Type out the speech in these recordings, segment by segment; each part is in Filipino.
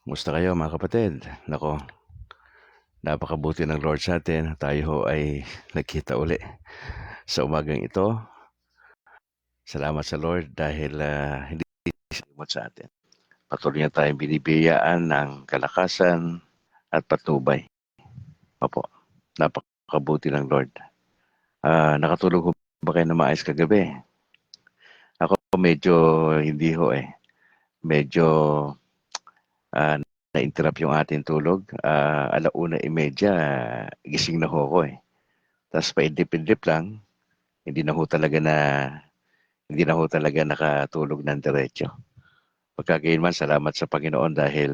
Kumusta kayo mga kapatid? Nako, napakabuti ng Lord sa atin. Tayo ho ay nagkita uli sa umagang ito. Salamat sa Lord dahil hindi silimot sa atin. Patuloy na tayong binibiyayaan ng kalakasan at patnubay. Opo, napakabuti ng Lord. Nakatulog ho ba kayo na maayos kagabi? Ako medyo hindi ho eh. Medyo ah, na-interrupt yung ating tulog. 1:30, gising na ho ako eh. Tapos paidlip-idlip lang, hindi na ho talaga na hindi na ho talaga nakatulog ng diretso. Pagkagayon man, salamat sa Panginoon dahil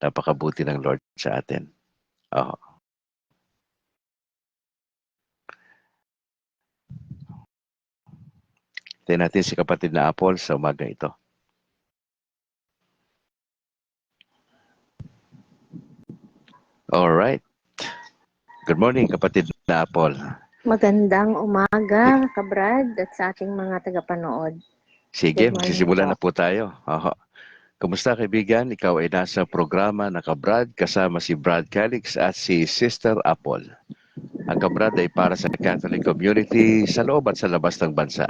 napakabuti ng Lord sa atin. Oo. Tingnan natin si kapatid na Apple sa umaga ito. All right. Good morning, kapatid na Apple. Magandang umaga, Kabrad, at sa ating mga tagapanood. Sige, Good morning magsisimula po. na po tayo. Oho. Kumusta kaibigan? Ikaw ay nasa programa na Kabrad kasama si Brad Calix at si Sister Apple. Ang Kabrad ay para sa Catholic community sa loob at sa labas ng bansa.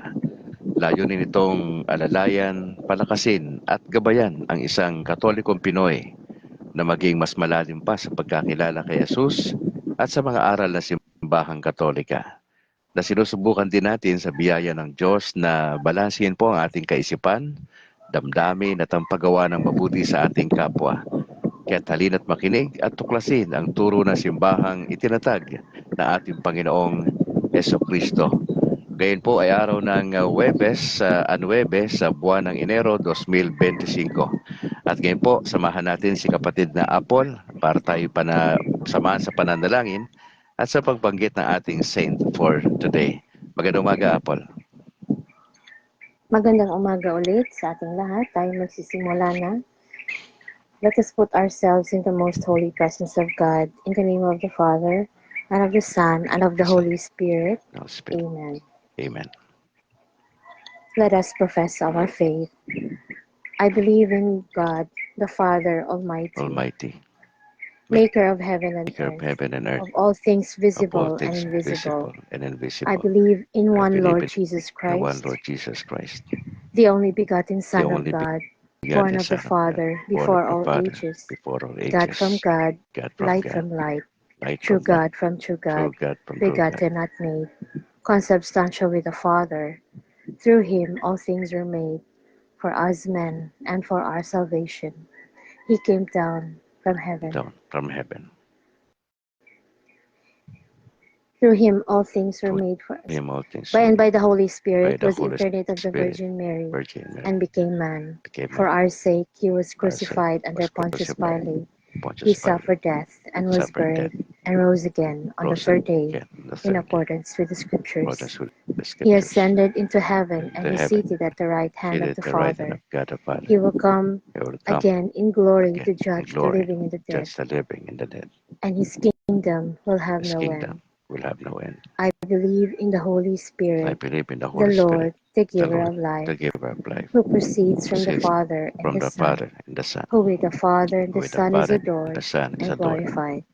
Layunin nitong alalayan, palakasin at gabayan ang isang Katolikong Pinoy na maging mas malalim pa sa pagkakilala kay Jesus at sa mga aral ng simbahang Katolika, na sinusubukan din natin sa biyaya ng Diyos na balansin po ang ating kaisipan, damdamin at ang paggawa ng mabuti sa ating kapwa. Kaya't halina't makinig at tuklasin ang turo ng simbahang itinatag na ating Panginoong Jesucristo. Ngayon po ay araw ng Huwebes, 9 sa buwan ng Enero 2025. At ngayon po, samahan natin si kapatid na Apple para tayo samahan sa pananalangin at sa pagbanggit ng ating saint for today. Magandang umaga, Apple. Magandang umaga ulit sa ating lahat. Tayo magsisimula na. Let us put ourselves in the most holy presence of God, in the name of the Father, and of the Son, and of the Holy Spirit. Amen. Amen. Let us profess our faith. I believe in God, the Father Almighty, maker of heaven and earth, of all things visible and invisible. I believe in one Lord Jesus Christ, the only begotten Son of God, born of the Father before all ages, God from God, light from light, true God from true God, begotten not made, consubstantial with the Father. Through him all things were made, for us men and for our salvation. He came down from heaven. Through him all things were made for us. By the Holy Spirit was incarnate of the Virgin Mary and became man. For our sake he was crucified under Pontius Pilate. He suffered death and was buried and rose again on the third day in accordance with the Scriptures. He ascended into heaven and is seated at the right hand of the Father. He will come again in glory to judge the living and the dead. And his kingdom will have no end. I believe in the Holy Spirit, the Lord, the giver of life, who proceeds from the Father and the Son, who with the Father and the Son is adored and glorified,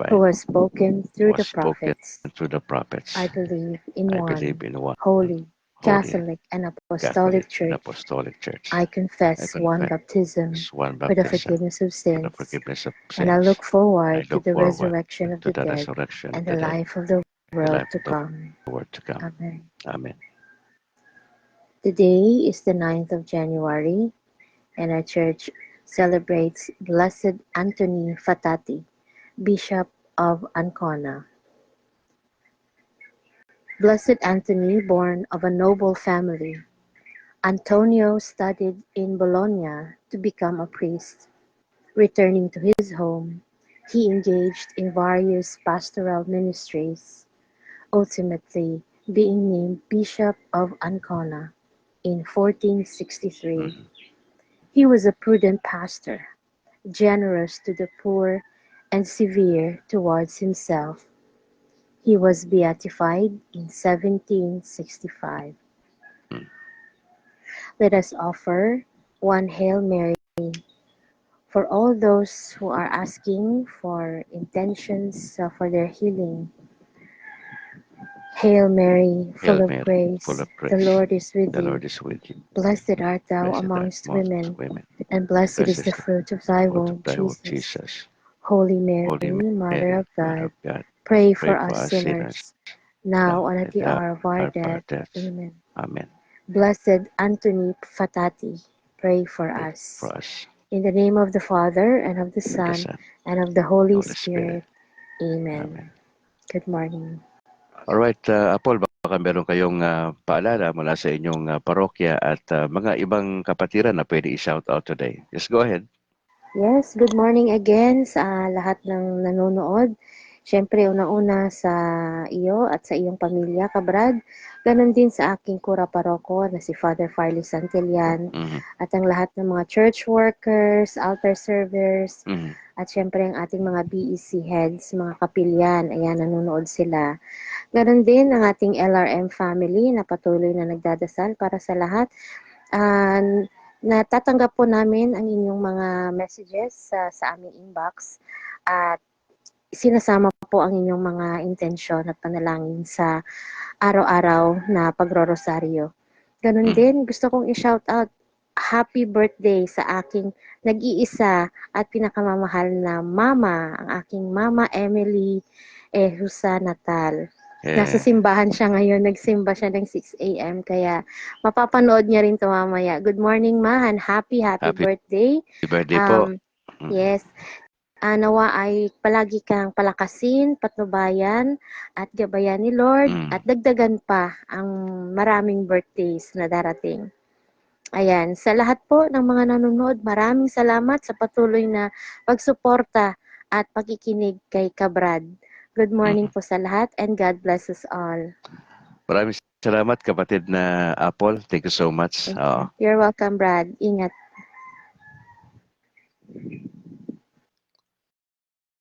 who has spoken through the prophets. I believe in one holy, Catholic, and Apostolic Church. I confess one baptism for the forgiveness of sins, and I look forward to the resurrection of the dead and the life of the world to come. Amen. Today is the 9th of January, and our church celebrates Blessed Anthony Fatati, Bishop of Ancona. Blessed Anthony, born of a noble family, Antonio studied in Bologna to become a priest. Returning to his home, he engaged in various pastoral ministries, ultimately being named Bishop of Ancona in 1463. He was a prudent pastor, generous to the poor and severe towards himself. He was beatified in 1765. Let us offer one Hail Mary, for all those who are asking for intentions for their healing. Hail Mary, Hail full of Mary, full grace, of the grace. Lord is with The you. Lord is with you. Blessed art thou Blessed art amongst amongst women, women. and blessed Blessed is is the the fruit of thy fruit of womb, thy womb, Jesus. Jesus. Holy Mary, Holy Mother Mary, of Mother God, of God, pray pray for for us us sinners, sinners, now now and at at the the hour of our hour of our death. death. Amen. Amen. Blessed Anthony Fatati, pray for Pray us. for us. In the name of the Father, and of the And of the Son, Son, and of the Holy Holy Spirit. Spirit. Amen. Amen. Good morning. Alright, Apol, baka meron kayong paalala mula sa inyong parokya at mga ibang kapatiran na pwede i-shout out today. Just go ahead. Yes, good morning again sa lahat ng nanonood. Siyempre, unang-una sa iyo at sa iyong pamilya, kabrad. Ganon din sa aking kura paroko na si Father Farley Santillan at ang lahat ng mga church workers, altar servers, at siyempre ang ating mga BEC heads, mga kapilyan. Ayan, nanonood sila. Ganon din ang ating LRM family na patuloy na nagdadasal para sa lahat. Natatanggap po namin ang inyong mga messages sa aming inbox at sinasama po ang inyong mga intensyon at panalangin sa araw-araw na pagrorosaryo. Ganun din, gusto kong i-shout out happy birthday sa aking nag-iisa at pinakamamahal na mama, ang aking mama Emily Husa Natal. Nasa simbahan siya ngayon, nagsimba siya ng 6 a.m. Kaya mapapanood niya rin to mamaya. Good morning, Ma, and happy birthday. Happy birthday po. Yes. Nawa ay palagi kang palakasin, patnubayan, at gabayan ni Lord, at dagdagan pa ang maraming birthdays na darating. Ayan, sa lahat po ng mga nanonood, maraming salamat sa patuloy na pagsuporta at pagkikinig kay Kabrad. Good morning po sa lahat and God bless us all. Maraming salamat kapatid na Apple. Thank you so much. You're welcome, Brad. Ingat.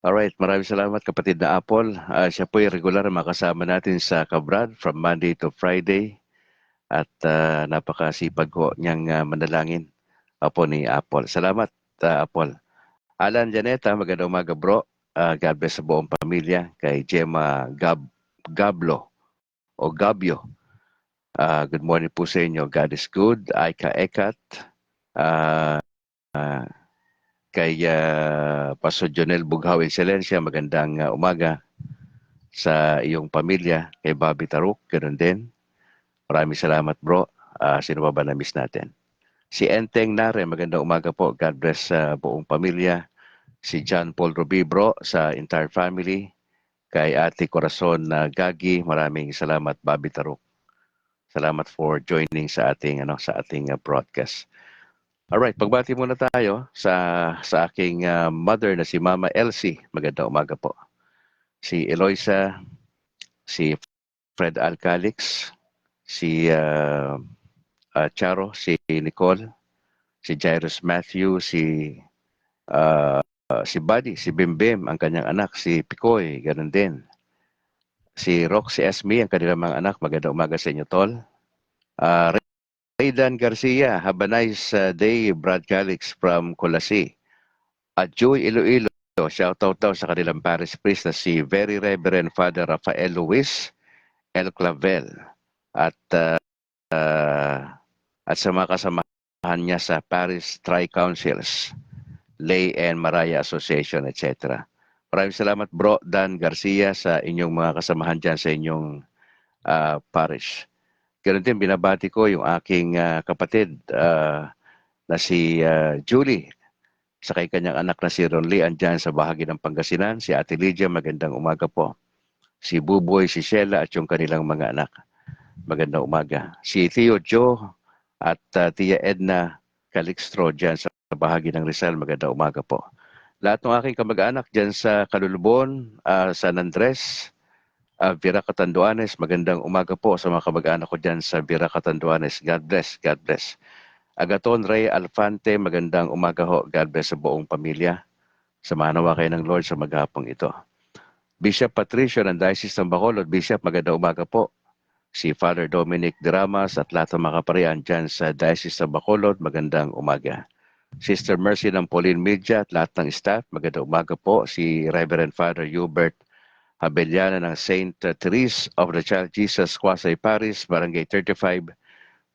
Alright, maraming salamat kapatid na Apple. Siya po yung regular makasama natin sa Kabrad from Monday to Friday. At napakasipag ko niyang manalangin po ni Apple. Salamat, Apple. Alan Janeta, magandang umaga bro. God bless sa buong pamilya. Kay Gemma Gablo o Gabio. Good morning po sa inyo. God is good. Aika Ekat. Kay Pastor Jonel Bughaw Excelencia, magandang umaga sa iyong pamilya. Kay Bobby Taruk, ganoon din. Maraming salamat bro. Sino ba na-miss natin? Si Enteng Nare, magandang umaga po. God bless sa buong pamilya. Si John Paul Rubibro sa entire family. Kay Ate Corazon Gagi, maraming salamat Bobby Taruk. Salamat for joining sa ating broadcast. Alright, pagbati muna tayo sa aking mother na si Mama Elsie. Magandang umaga po. Si Eloisa, si Fred Alcalix, si Charo, si Nicole, si Jairus Matthew, si Buddy, si Bimbim, ang kanyang anak, si Picoy, ganun din. Si Roxy Esme, ang kanilang mga anak, magandang umaga sa inyo, Tol. Raydan Garcia, have a nice day, Brad Calix from Colasi. At Joy Iloilo, shoutout daw sa kanilang parish priest na si Very Reverend Father Rafael Luis El Clavel. At sa mga kasamahan niya sa Paris Tri-Councils, Lay and Maraya Association, etc. Maraming salamat bro Dan Garcia sa inyong mga kasamahan dyan sa inyong parish. Ganun din binabati ko yung aking kapatid na si Julie sa kay kanyang anak na si Ron Lee andyan sa bahagi ng Pangasinan. Si Ate Lydia, magandang umaga po. Si Buboy, si Sheila at yung kanilang mga anak. Magandang umaga. Si Theo Joe at Tia Edna Calixtro dyan sa bahagi ng Rizal. Magandang umaga po. Lahat ng aking kamag-anak dyan sa Calulubon, San Andres, Vira Catanduanes, magandang umaga po sa mga kamag-anak ko dyan sa Vira Catanduanes. God bless, God bless. Agaton Ray Alfante, magandang umaga ho. God bless sa buong pamilya. Samahan nawa kayo ng Lord sa maghapong ito. Bishop Patricio ng Diocese ng Bacolod. Bishop, magandang umaga po. Si Father Dominic Diramas at lahat ng mga kaparian dyan sa Diocese ng Bacolod, magandang umaga. Sister Mercy ng Pauline Media at lahat ng staff. Magandang umaga po. Si Reverend Father Hubert Abellana ng Saint Therese of the Child Jesus, Quasay Paris, Barangay 35.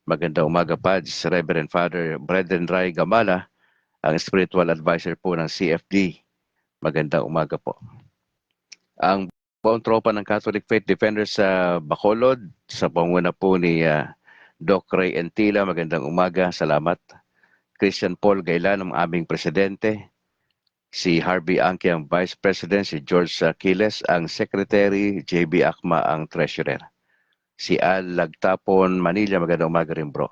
Magandang umaga pa. Si Reverend Father Brethren Ray Gamala, ang spiritual advisor po ng CFD. Magandang umaga po. Ang buong tropa ng Catholic Faith Defenders sa Bacolod, sa panguna po ni Doc Ray Entila, magandang umaga. Salamat. Christian Paul Gailan, ang aming presidente. Si Harvey Anke ang Vice President, si George Quiles ang Secretary, JB Akma ang Treasurer. Si Al Lagtapon, Manila, magandang umaga rin bro.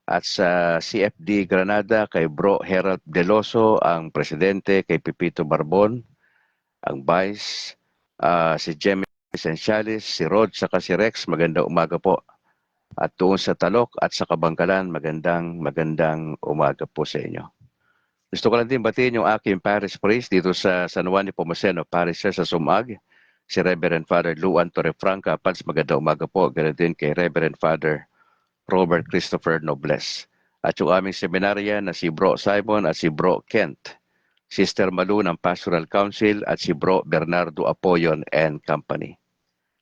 At sa CFD Granada, kay Bro Herald Deloso ang Presidente, kay Pipito Barbon, ang Vice, si Jemmy Esenciales, si Rod, saka si Rex, magandang umaga po. At doon sa Talok at sa Kabangkalan, magandang umaga po sa inyo. Gusto ko lang din batiin yung aking parish priest dito sa San Juan Nepomuceno Parish sa Sumag, si Reverend Father Luan Torrefranca. Pans, magandang umaga po. Ganun din kay Reverend Father Robert Christopher Nobles. At yung aming seminarya na si Bro Simon at si Bro Kent, Sister Malu ng Pastoral Council at si Bro Bernardo Apoyon and Company.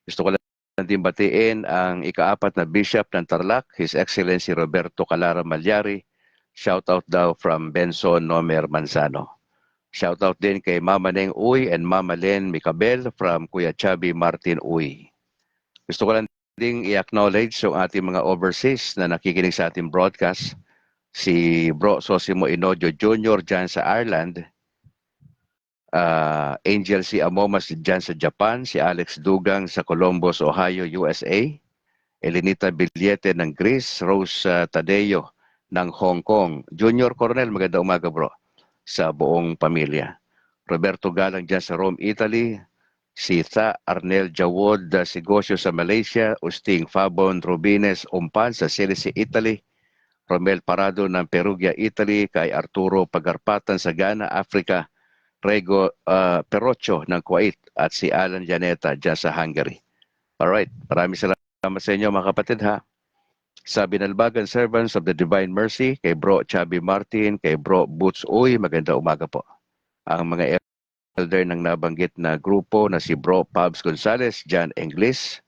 Gusto ko lang din batiin ang ika-4 na Bishop ng Tarlac, His Excellency Roberto Calara Malyari. Shout out daw from Benson Nomer Manzano. Shout out din kay Mama Neng Uy and Mama Len Micabel from Kuya Chubby Martin Uy. Gusto ko lang ding i-acknowledge yung ating mga overseas na nakikinig sa ating broadcast. Si Bro Sosimo Inodio Jr. dyan sa Ireland. Angel C. Amomas dyan sa Japan. Si Alex Dugang sa Columbus, Ohio, USA. Elenita Biliete ng Greece. Rose Tadeo ng Hong Kong. Junior Coronel, magandang umaga bro. Sa buong pamilya. Roberto Galang dyan sa Rome, Italy. Si Tha Arnel Jawod Sigosyo sa Malaysia. Usting Fabon Rubines Umpan sa Silici, Italy. Romel Parado ng Perugia, Italy. Kay Arturo Pagarpatan sa Ghana, Africa. Rego Perocho ng Kuwait. At si Alan Janeta dyan sa Hungary. Alright, maraming salamat sa inyo mga kapatid ha. Sa Binalbagan Servants of the Divine Mercy, kay Bro Chubby Martin, kay Bro Boots Uy, magandang umaga po. Ang mga elder ng nabanggit na grupo na si Bro Pabs Gonzales, John Englis,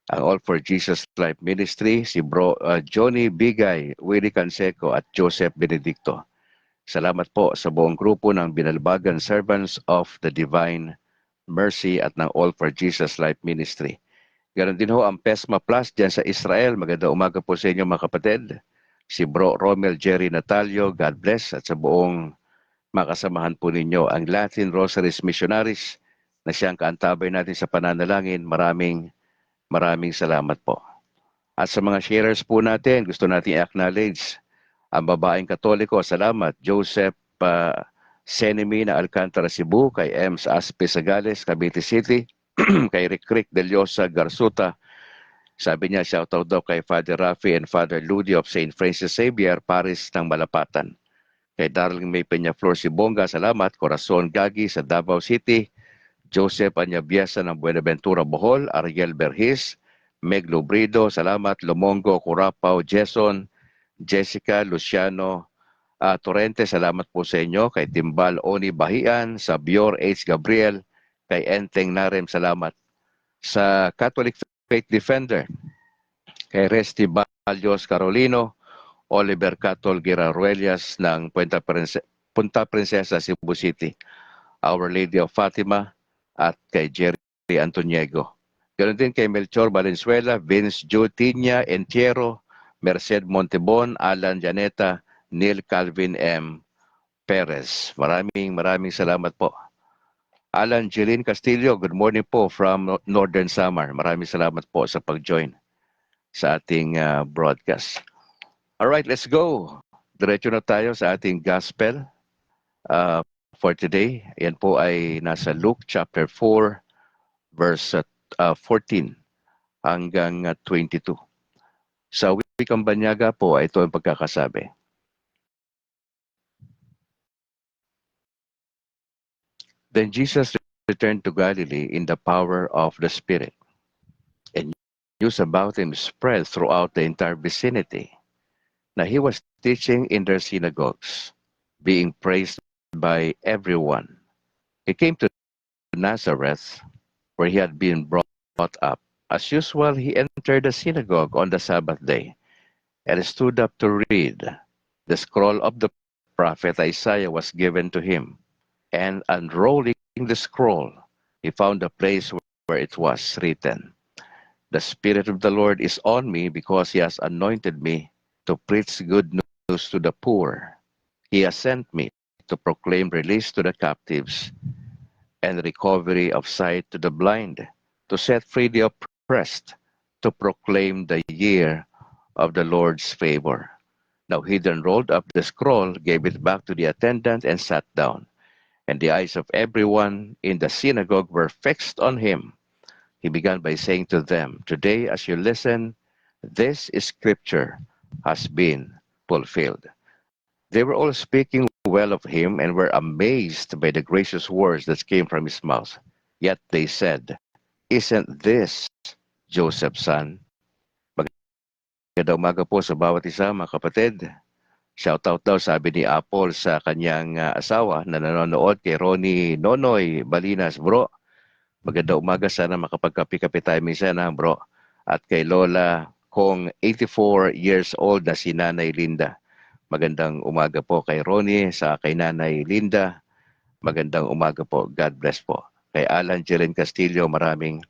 ang All for Jesus Life Ministry, si Bro Johnny Bigay, Willie Canseco at Joseph Benedicto. Salamat po sa buong grupo ng Binalbagan Servants of the Divine Mercy at ng All for Jesus Life Ministry. Ganon din ho ang PESMA Plus dyan sa Israel. Magandang umaga po sa inyo mga kapatid. Si Bro Romel Jerry Natalio, God bless. At sa buong makasamahan po ninyo ang Latin Rosaries Missionaries na siyang kaantabay natin sa pananalangin. Maraming salamat po. At sa mga sharers po natin, gusto natin i-acknowledge ang babaeng Katoliko. Salamat. Joseph Senemi na Alcantara, Cebu, kay Ems Aspe Sagales, Cavite City, kay Rick Del Llosa Garzuta. Sabi niya, shoutout daw kay Father Rafi and Father Ludi of St. Francis Xavier, Paris ng Malapatan. Kay Darling May Peñaflor Sibonga, salamat. Corazon Gagi sa Davao City. Joseph Anyabiasa ng Buenaventura, Bohol. Ariel Berhis. Meg Lubrido, salamat. Lumongo, Curapao, Jason. Jessica, Luciano, Torrente, salamat po sa inyo. Kay Timbal Oni Bahian, sa Bior H. Gabriel. Kay Enteng Narem, salamat. Sa Catholic Faith Defender, kay Resti Balyos Carolino, Oliver Catol Giraruelias ng Punta Princesa, Cebu City, Our Lady of Fatima, at kay Jerry Antoniego. Ganon din kay Melchor Valenzuela, Vince Jutinya Entiero, Merced Montebon, Alan Janeta, Neil Calvin M. Perez. Maraming salamat po. Alan Jeline Castillo, good morning po from Northern Samar. Maraming salamat po sa pag-join sa ating broadcast. Alright, let's go. Diretso na tayo sa ating gospel for today. Yan po ay nasa Luke chapter 4, verse 14 hanggang 22. Sa wikang Banyaga po, ito ang pagkakasabi. Then Jesus returned to Galilee in the power of the Spirit, and news about him spread throughout the entire vicinity. Now he was teaching in their synagogues. being praised by everyone. He came to Nazareth, where he had been brought up. As usual, he entered the synagogue on the Sabbath day and stood up to read. The scroll of the prophet Isaiah was given to him, and unrolling the scroll, he found the place where it was written, "The Spirit of the Lord is on me because he has anointed me to preach good news to the poor. He has sent me to proclaim release to the captives and recovery of sight to the blind, to set free the oppressed, to proclaim the year of the Lord's favor." Now he then rolled up the scroll, gave it back to the attendant, and sat down. And the eyes of everyone in the synagogue were fixed on him. He began by saying to them, "Today, as you listen, this scripture has been fulfilled." They were all speaking well of him and were amazed by the gracious words that came from his mouth. Yet they said, "Isn't this Joseph's son?" Magandang umaga po sa bawat isa, mga kapatid. Shoutout daw, sabi ni Apple sa kanyang asawa na nanonood, kay Ronnie Nonoy Balinas. Bro, magandang umaga, sana makapagkapi-kapi tayo minsan, bro. At kay Lola Kong, 84 years old na si Nanay Linda. Magandang umaga po kay Ronnie, sa kay Nanay Linda. Magandang umaga po. God bless po. Kay Alan Jelen Castillo, maraming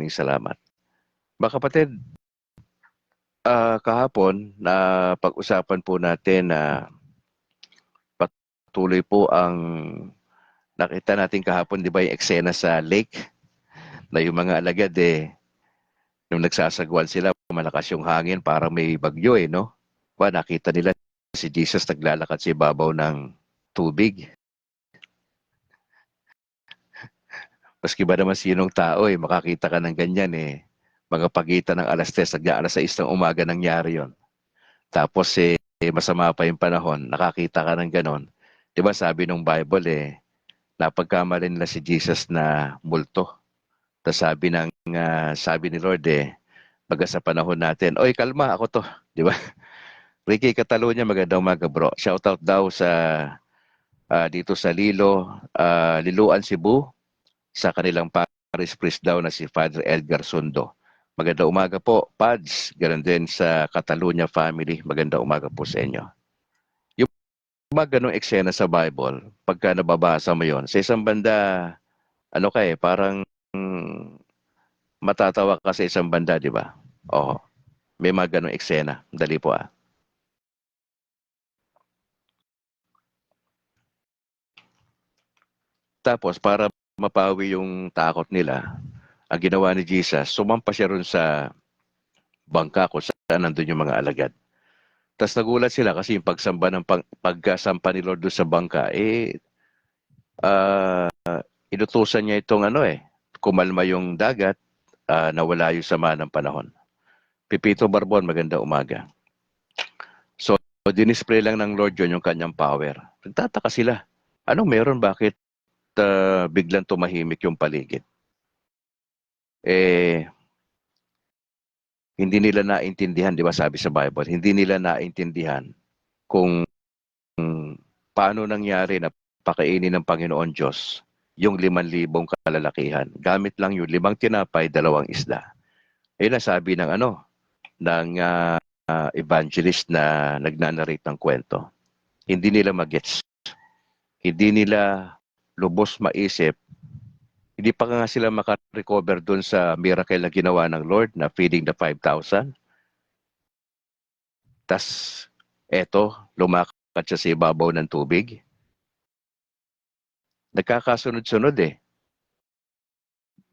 salamat. Mga kapatid, kahapon na pag-usapan po natin na patuloy po ang nakita natin kahapon, di ba, yung eksena sa lake na yung mga alagad nung nagsasagwan sila, malakas yung hangin, parang may bagyo no? Nakita nila si Jesus naglalakad sa ibabaw ng tubig. Maski ba naman sinong tao makakita ka ng ganyan mga pagitan ng alas 3 hanggang alas 6 ng umaga nangyari yon. Tapos masama pa yung panahon, nakakita ka ng ganon. Di ba sabi ng Bible napagkamali nila si Jesus na multo. Tapos sabi ni Lord pagka sa panahon natin, "Oy, kalma, ako to." Di ba? Ricky Catalunya, magandang umaga, bro. Shoutout daw sa dito sa Liloan, Cebu, sa kanilang parish priest daw na si Father Edgar Sundo. Magandang umaga po, Pads. Ganun din sa Catalunya family. Magandang umaga po sa inyo. Yung mga ganong eksena sa Bible, pagka nababasa mo yon, sa isang banda, parang matatawa ka sa isang banda, di ba? Oo. May mga ganong eksena. Dali po Tapos, para mapawi yung takot nila, ang ginawa ni Jesus, sumampa siya ron sa bangka kung saan nandun yung mga alagad. Tapos nagulat sila kasi yung pagsampa ni Lord doon sa bangka, inutusan niya itong kumalma yung dagat, nawala yung sama ng panahon. Pipito Barbon, maganda umaga. So, dinisplay lang ng Lord yun yung kanyang power. Nagtataka sila. Anong meron? Bakit biglang tumahimik yung paligid? Hindi nila naintindihan, di ba sabi sa Bible, hindi nila naintindihan kung paano nangyari na pakainin ng Panginoon Diyos yung 5,000 kalalakihan. Gamit lang yung 5 tinapay, 2 isda. Ayun ang sabi ng evangelist na nagnanarrate ng kwento. Hindi nila magets. Hindi nila lubos maisip. Hindi pa nga sila makarecover doon sa miracle na ginawa ng Lord na feeding the 5,000. Tas lumakad siya sa ibabaw ng tubig. Nagkakasunod-sunod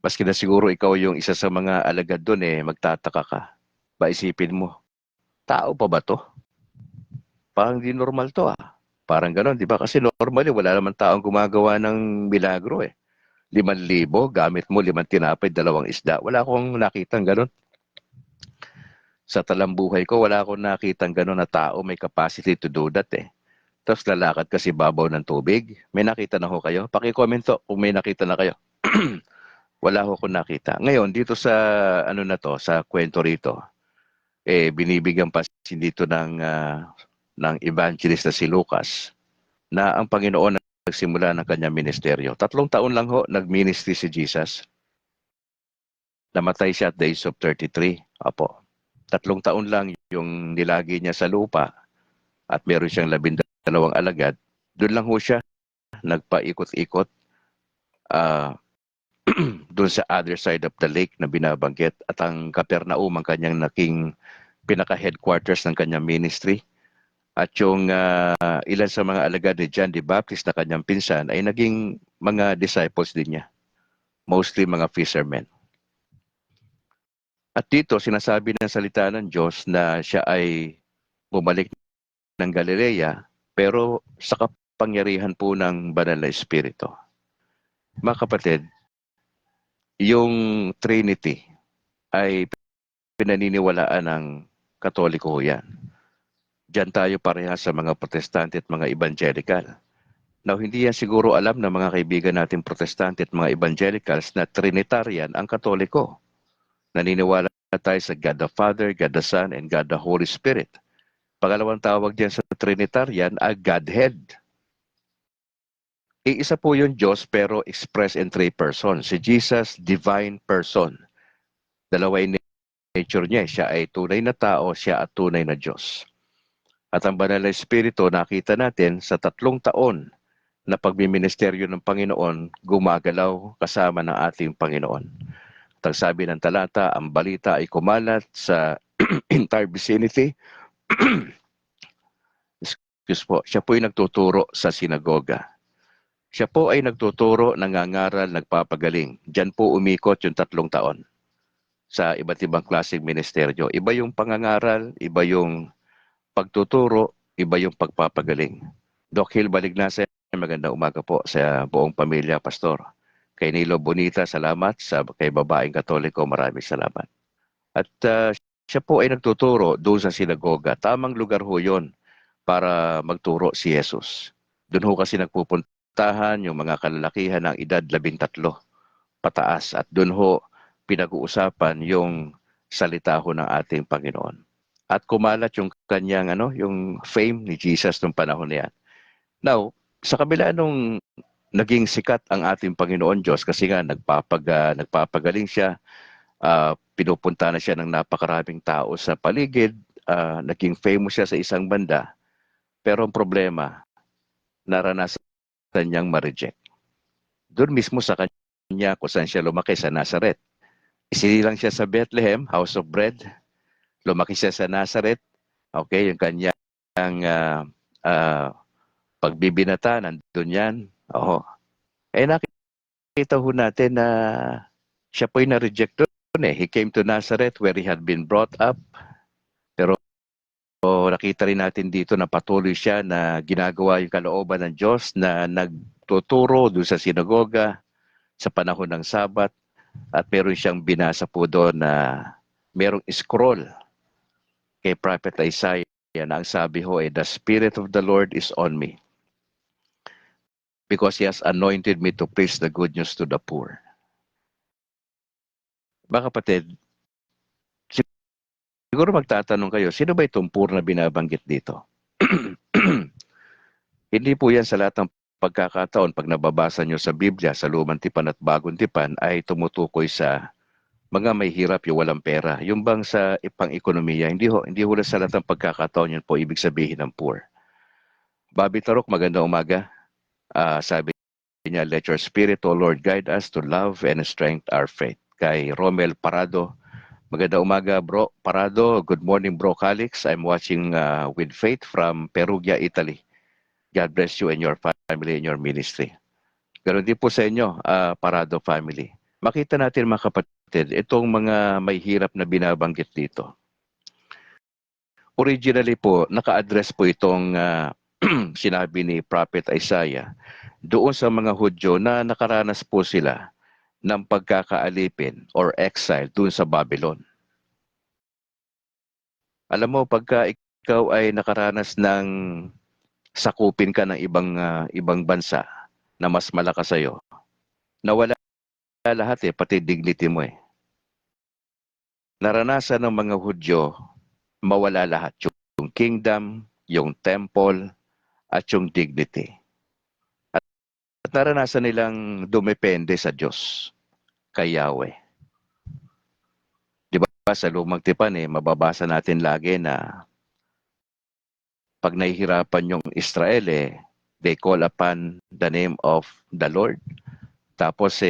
Maski na siguro ikaw yung isa sa mga alagad doon magtataka ka. Isipin mo, tao pa ba to? Parang di normal to Parang ganon, di ba? Kasi normally wala naman taong gumagawa ng milagro 5,000, gamit mo 5 tinapay, 2 isda. Wala akong nakitang ganon. Sa talambuhay ko, wala akong nakitang ganon na tao may capacity to do that Tapos lalakad kasi babaw ng tubig. May nakita na ho kayo? Paki-comment kung may nakita na kayo. Wala ho akong nakita. Ngayon, dito sa sa kwento rito, binibigyan pa dito ng evangelist na si Lucas na ang Panginoon nagsimula ng kanyang ministeryo. 3 taon lang ho nag-ministry si Jesus. Namatay siya at the age of 33. Apo. 3 taon lang yung nilagi niya sa lupa at meron siyang 12 alagad. Doon lang ho siya nagpaikot-ikot doon sa other side of the lake na binabanggit. At ang Capernaum ang kanyang naking pinaka-headquarters ng kanyang ministry. At yung ilan sa mga alagad ni John the Baptist na kanyang pinsan ay naging mga disciples din niya. Mostly mga fishermen. At dito sinasabi ng salita ng Diyos na siya ay bumalik ng Galilea pero sa kapangyarihan po ng Banal na Espiritu. Mga kapatid, yung Trinity ay pinaniniwalaan ng Katoliko yan. Diyan tayo parehas sa mga Protestante at mga Evangelical. Now, hindi yan siguro alam ng mga kaibigan natin Protestante at mga Evangelicals na Trinitarian ang Katoliko. Naniniwala tayo sa God the Father, God the Son, and God the Holy Spirit. Pangalawang tawag diyan sa Trinitarian ay Godhead. Iisa po yung Diyos pero expressed in 3 persons. Si Jesus, divine person. Dalawa yung nature niya. Siya ay tunay na tao, siya at tunay na Diyos. At ang Banal na Espiritu, nakita natin sa 3 taon na pagmiministeryo ng Panginoon, gumagalaw kasama ng ating Panginoon. At ang sabi ng talata, ang balita ay kumalat sa entire vicinity. Excuse po, siya po ay nagtuturo sa sinagoga. Siya po ay nagtuturo, nangangaral, nagpapagaling. Diyan po umikot yung 3 taon sa iba't ibang klaseng ministeryo. Iba yung pangangaral, iba yung pagtuturo, iba yung pagpapagaling. Doc Hill Balignasa, magandang umaga po sa buong pamilya, Pastor. Kay Nilo Bonita, salamat. Kay babaeng Katoliko, maraming salamat. At siya po ay nagtuturo doon sa sinagoga. Tamang lugar ho yun para magturo si Jesus. Doon ho kasi nagpupuntahan yung mga kalalakihan ng edad 13 pataas. At doon ho pinag-uusapan yung salita ho ng ating Panginoon. At kumalat yung kanyang yung fame ni Jesus nung panahon na yan. Now, sa kabila nung naging sikat ang ating Panginoon Diyos kasi nga nagpapagaling siya, pinupunta na siya ng napakaraming tao sa paligid, naging famous siya sa isang banda. Pero ang problema, naranasan niyang ma-reject. Doon mismo sa kanya kung saan siya lumaki sa Nazareth. Isinilang siya sa Bethlehem, House of Bread. Lumaki siya sa Nazareth. Okay, yung kanyang pagbibinata, nandun yan. Oo. Nakita ho natin na siya po'y na-reject doon eh. He came to Nazareth where he had been brought up. Pero nakita rin natin dito na patuloy siya na ginagawa yung kalooban ng Diyos na nagtuturo doon sa sinagoga sa panahon ng Sabat. At meron siyang binasa po doon na merong scroll kay Prophet Isaiah na ang sabi ho ay, "The Spirit of the Lord is on me, because He has anointed me to preach the good news to the poor." Mga kapatid, siguro magtatanong kayo, sino ba itong poor na binabanggit dito? Hindi po yan sa lahat ng pagkakataon. Pag nababasa nyo sa Biblia, sa Lumang Tipan at Bagong Tipan, ay tumutukoy sa mga may hirap, yung walang pera. Yung bang sa pang-ekonomiya, hindi ho sa lahat ng pagkakataon yun po ibig sabihin ng poor. Bobby Tarok, magandang umaga. Sabi niya, "Let your Spirit, O Lord, guide us to love and strengthen our faith." Kay Romel Parado, magandang umaga, bro. Parado, good morning, bro Calix. I'm watching with faith from Perugia, Italy. God bless you and your family and your ministry. Ganon din po sa inyo, Parado family. Makita natin mga kapatid, itong mga may hirap na binabanggit dito. Originally po, naka-address po itong sinabi ni Prophet Isaiah doon sa mga Hudyo na nakaranas po sila ng pagkakaalipin or exile doon sa Babylon. Alam mo, pagka ikaw ay nakaranas ng sakupin ka ng ibang bansa na mas malakas sa'yo, nawala lahat pati dignity mo eh. Naranasan ng mga Hudyo, mawala lahat. Yung kingdom, yung temple, at yung dignity. naranasan nilang dumepende sa Diyos, kay Yahweh. Di ba sa Lumang Tipan mababasa natin lagi na pag nahihirapan yung Israel they call upon the name of the Lord. Tapos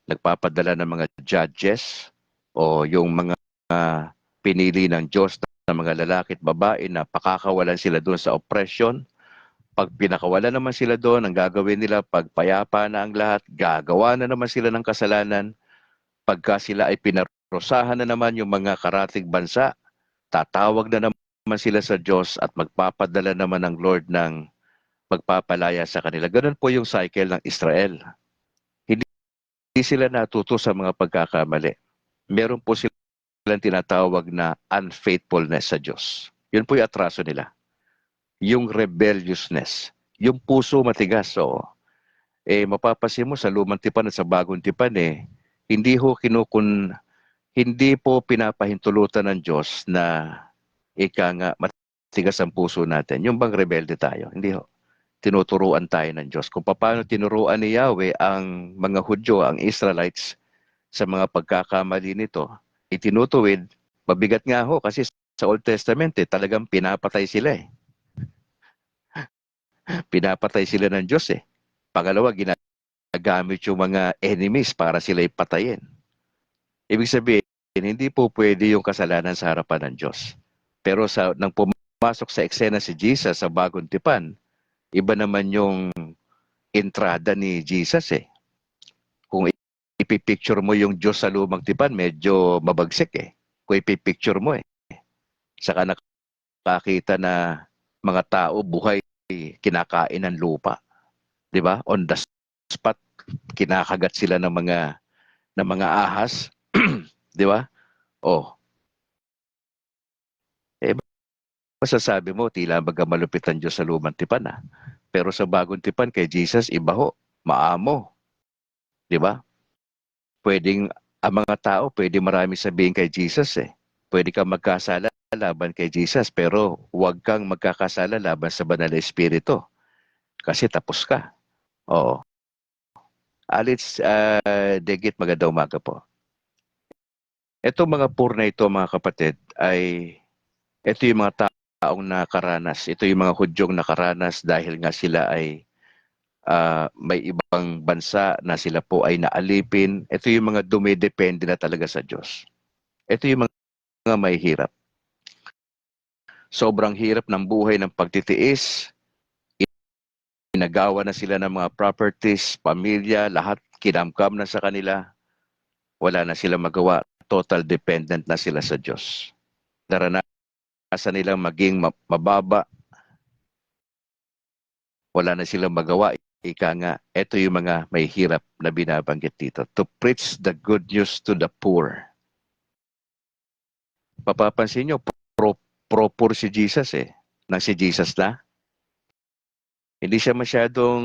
nagpapadala ng mga judges o yung mga pinili ng Diyos na mga lalaki at babae na pakakawalan sila doon sa oppression. Pag pinakawalan naman sila doon, ang gagawin nila, pag payapa na ang lahat, gagawa na naman sila ng kasalanan. Pagka sila ay pinarusahan na naman yung mga karatig bansa, tatawag na naman sila sa Diyos at magpapadala naman ng Lord ng magpapalaya sa kanila. Ganun po yung cycle ng Israel. Hindi sila natuto sa mga pagkakamali. Meron po silang tinatawag na unfaithfulness sa Diyos. Yun po yung atraso nila. Yung rebelliousness. Yung puso matigas. So, mapapasin mo sa Lumang Tipan at sa Bagong Tipan hindi po pinapahintulutan ng Diyos na matigas ang puso natin. Yung bang rebelde tayo? Hindi ho. Tinuturuan tayo ng Diyos. Kung paano tinuruan ni Yahweh ang mga Hudyo, ang Israelites, sa mga pagkakamali nito, itinutuwid, mabigat nga ho kasi sa Old Testament talagang pinapatay sila Pinapatay sila ng Diyos Pangalawa, ginagamit yung mga enemies para sila ipatayin. Ibig sabihin, hindi po pwede yung kasalanan sa harapan ng Diyos. Pero nang pumasok sa eksena si Jesus sa Bagong Tipan, iba naman yung entrada ni Jesus Kung ipipicture mo yung Diyos sa Lumang Tipan, medyo mabagsik Kung ipipicture mo Saka nakakita na mga tao buhay kinakain ng lupa. 'Di ba? On the spot kinakagat sila ng mga ahas, 'di ba? Masasabi mo tila baga malupit ang Diyos sa Lumang Tipan Pero sa Bagong Tipan kay Jesus iba ho, maamo. 'Di ba? Ang mga tao pwede marami sabihin kay Jesus Pwede kang magkasala laban kay Jesus pero huwag kang magkakasala laban sa Banal na Espiritu. Kasi tapos ka. Oo. Alex Degit, magandang umaga po. Itong mga poor na ito mga kapatid ito yung mga taong nakaranas. Ito yung mga Hudyong nakaranas dahil nga sila ay may ibang bansa na sila po ay naalipin. Ito yung mga dumidepende na talaga sa Diyos. Ito yung mga may hirap. Sobrang hirap ng buhay ng pagtitiis. Inagawa na sila ng mga properties, pamilya, lahat kinamkam na sa kanila. Wala na sila magawa. Total dependent na sila sa Diyos. Naranasan nilang maging mababa. Wala na silang magawa. Ika nga, ito yung mga may hirap na binabanggit dito. To preach the good news to the poor. Papapansin nyo, pro-poor si Jesus Nang si Jesus na. Hindi siya masyadong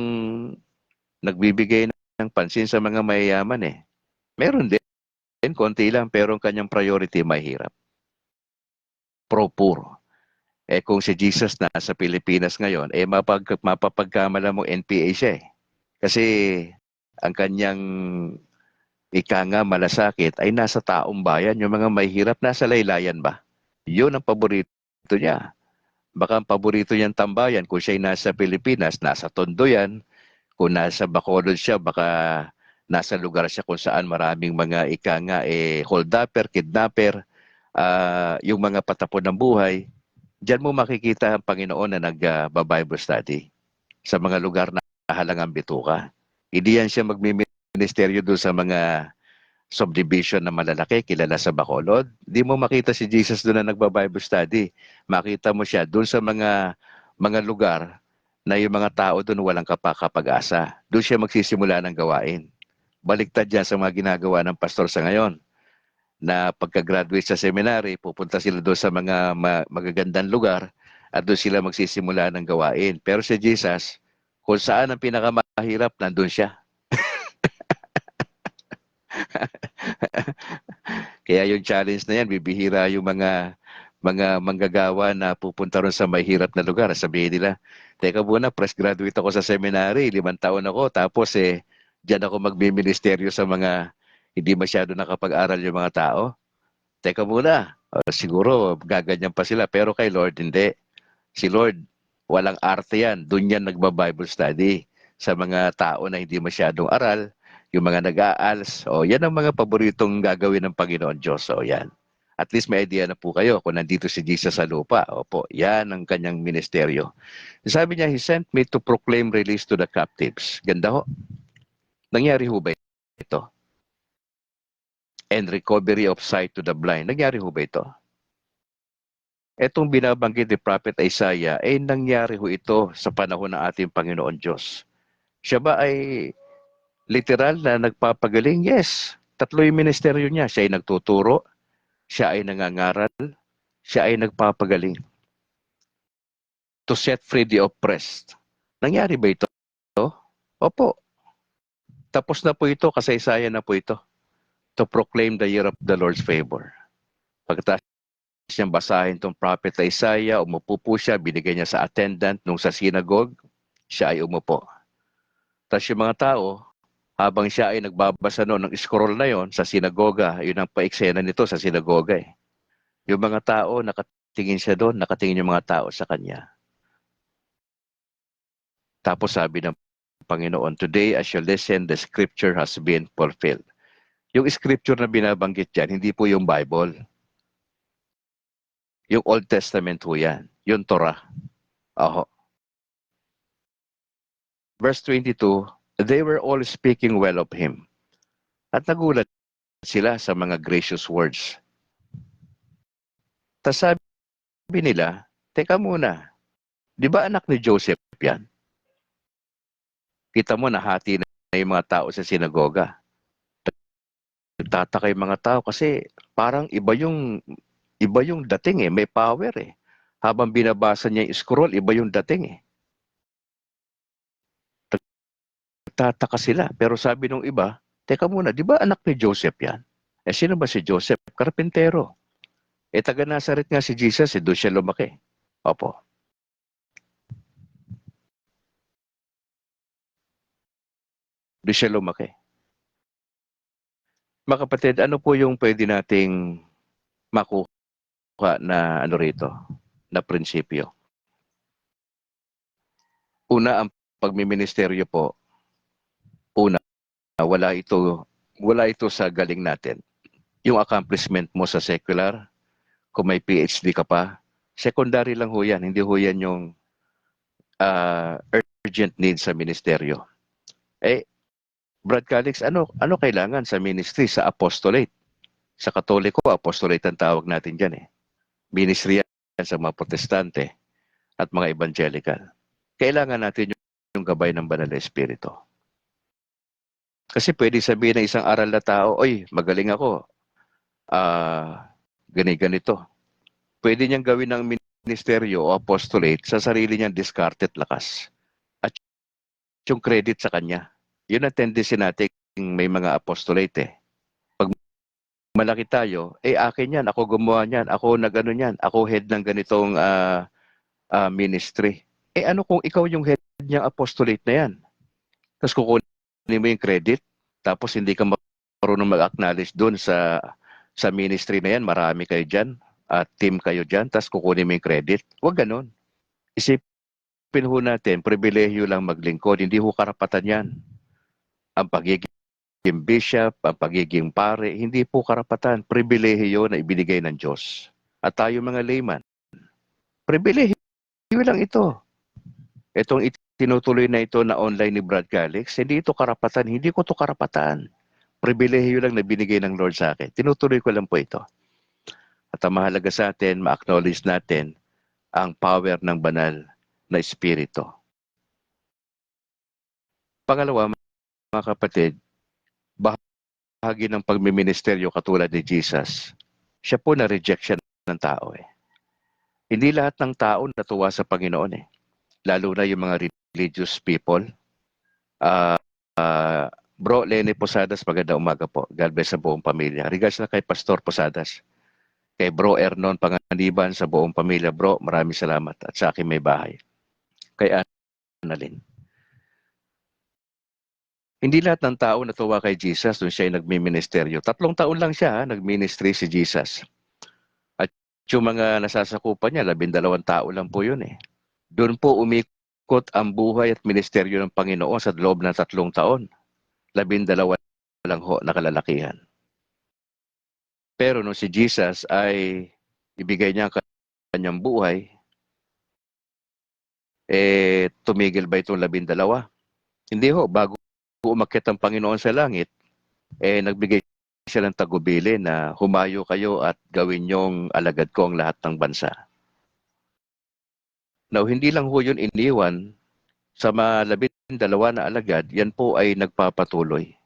nagbibigay ng pansin sa mga mayayaman Meron din, konti lang, pero ang kanyang priority mahirap. Pro-poor. Kung si Jesus na sa Pilipinas ngayon, mapapagkamala mo NPA siya Kasi ang kanyang malasakit ay nasa taong bayan, yung mga mahirap nasa laylayan ba? Yun ang paborito niya. Baka ang paborito niyang tambayan, kung siya'y nasa Pilipinas, nasa Tondo yan. Kung nasa Bacolod siya, baka nasa lugar siya kung saan maraming mga holdupper, kidnapper, yung mga patapon ng buhay. Diyan mo makikita ang Panginoon na nag-Bible study sa mga lugar na halangang bituka. Hindi yan siya magmi-ministeryo doon sa mga subdivision na malalaki, kilala sa Bacolod. Di mo makita si Jesus doon na nagba-Bible study. Makita mo siya doon sa mga lugar na yung mga tao doon walang kapag-asa. Doon siya magsisimula ng gawain. Baliktad yan sa mga ginagawa ng pastor sa ngayon. Na pagka-graduate sa seminary, pupunta sila doon sa mga magagandang lugar at doon sila magsisimula ng gawain. Pero si Jesus, kung saan ang pinakamahirap, nandun siya. Kaya yung challenge na yan, bibihira yung mga mga manggagawa na pupunta ron sa mahirap na lugar. Sabihin nila, teka muna, fresh graduate ako sa seminary, 5 taon ako, tapos diyan ako magbiministeryo sa mga hindi masyado nakapag-aral yung mga tao. Teka muna, siguro gaganyan pa sila, pero kay Lord hindi. Si Lord, walang arte yan. Doon yan nagba-Bible study sa mga tao na hindi masyadong aral, yung mga nag-aals. O, yan ang mga paboritong gagawin ng Panginoon Diyos. O, yan. At least may idea na po kayo kung nandito si Jesus sa lupa. Opo, yan ang kanyang ministeryo. Sabi niya, He sent me to proclaim release to the captives. Ganda ho. Nangyari ho ba ito? And recovery of sight to the blind. Nangyari ho ba ito? Etong binabanggit ni Prophet Isaiah, nangyari ho ito sa panahon ng ating Panginoon Diyos. Siya ba ay literal na nagpapagaling? Yes. 3 yung ministeryo niya. Siya ay nagtuturo, siya ay nangangaral, siya ay nagpapagaling. To set free the oppressed. Nangyari ba ito? Opo. Tapos na po ito, kasaysayan na po ito. To proclaim the year of the Lord's favor. Pagkatapos siyang basahin itong Prophet Isaiah, umupo po siya, binigay niya sa attendant nung sa synagogue, siya ay umupo. Tapos yung mga tao, habang siya ay nagbabasa noon ng scroll na yon sa sinagoga, yun ang paiksena nito sa sinagoga eh. Yung mga tao, nakatingin siya doon, nakatingin yung mga tao sa kanya. Tapos sabi ng Panginoon, today as you listen, the scripture has been fulfilled. Yung scripture na binabanggit dyan, hindi po yung Bible. Yung Old Testament ho yan. Yung Torah. Aho. Verse 22, they were all speaking well of him. At nagulat sila sa mga gracious words. Tas sabi nila, teka muna, di ba anak ni Joseph yan? Kita mo, nahati na yung mga tao sa sinagoga. Nagtataka yung mga tao kasi parang iba yung dating eh, may power eh. Habang binabasa niya yung scroll, iba yung dating eh. Nagtataka sila, pero sabi nung iba, teka muna, di ba anak ni Joseph yan? Sino ba si Joseph? Karpintero. Taga Nazaret nga si Jesus, doon siya lumaki. Opo. Doon siya lumaki. Mga kapatid, ano po yung pwede nating makuha na rito, na prinsipyo? Una, ang pagmiministeryo po, wala ito sa galing natin. Yung accomplishment mo sa secular, kung may PhD ka pa, secondary lang ho yan. Hindi ho yan yung urgent need sa ministeryo. Brad Calix, ano kailangan sa ministry, sa apostolate? Sa Katoliko, apostolate ang tawag natin dyan eh. Ministry yan sa mga protestante at mga evangelical. Kailangan natin yung gabay ng Banal na Espiritu. Kasi pwede sabihin ng isang aral na tao, oy, magaling ako. Ganito. Pwede niyang gawin ng ministeryo o apostolate sa sarili niyang discarded lakas. At yung credit sa kanya. Yun ang tendency natin may mga apostolate eh. Pag malaki tayo, akin yan, ako gumawa niyan, ako nag-ano niyan, ako head ng ganitong ministry. Ano kung ikaw yung head niyang apostolate na yan? Tapos kukunin mo yung credit, tapos hindi ka marunong mag-acknowledge doon sa ministry na yan, marami kayo dyan, team kayo dyan, tapos kukunin mo yung credit. Huwag ganun. Isipin ho natin, pribilehiyo lang maglingkod, hindi ho karapatan yan. Ang pagiging bishop, ang pagiging pare, hindi po karapatan. Pribilehiyo na ibinigay ng Diyos. At tayo mga layman, pribilehiyo lang ito. Itong tinutuloy na ito na online ni Brad Calix, hindi ito karapatan. Hindi ko ito karapatan. Pribilehiyo lang na binigay ng Lord sa akin. Tinutuloy ko lang po ito. At ang mahalaga sa atin, ma-acknowledge natin ang power ng banal na Espiritu. Pangalawa, mga kapatid, bahagi ng pagmiministeryo katulad ni Jesus, siya po na rejection ng tao eh. Hindi lahat ng tao natuwa sa Panginoon eh. Lalo na yung mga religious people. Bro Lenny Posadas, magandang umaga po. God bless sa buong pamilya. Regards na kay Pastor Posadas. kay Bro Ernon Panganiban, sa buong pamilya. Bro, maraming salamat. At sa akin may bahay. Kay Annalyn. Hindi lahat ng tao natuwa kay Jesus nung siya ay nagmi-ministeryo. 3 taon lang siya, nag-ministry si Jesus. At yung mga nasasakupan niya, 12 tao lang po yun eh. Doon po umikot ang buhay at ministeryo ng Panginoon sa loob ng 3 taon. 12 lang ho na kalalakihan. Pero nung si Jesus ay ibigay niya ang kanyang buhay, tumigil ba itong 12? Hindi ho, bago umakyat ang Panginoon sa langit, nagbigay siya ng tagubili na humayo kayo at gawin niyong alagad ko ang lahat ng bansa. Now, hindi lang ho yun iniwan sa mga 12 na alagad, yan po ay nagpapatuloy.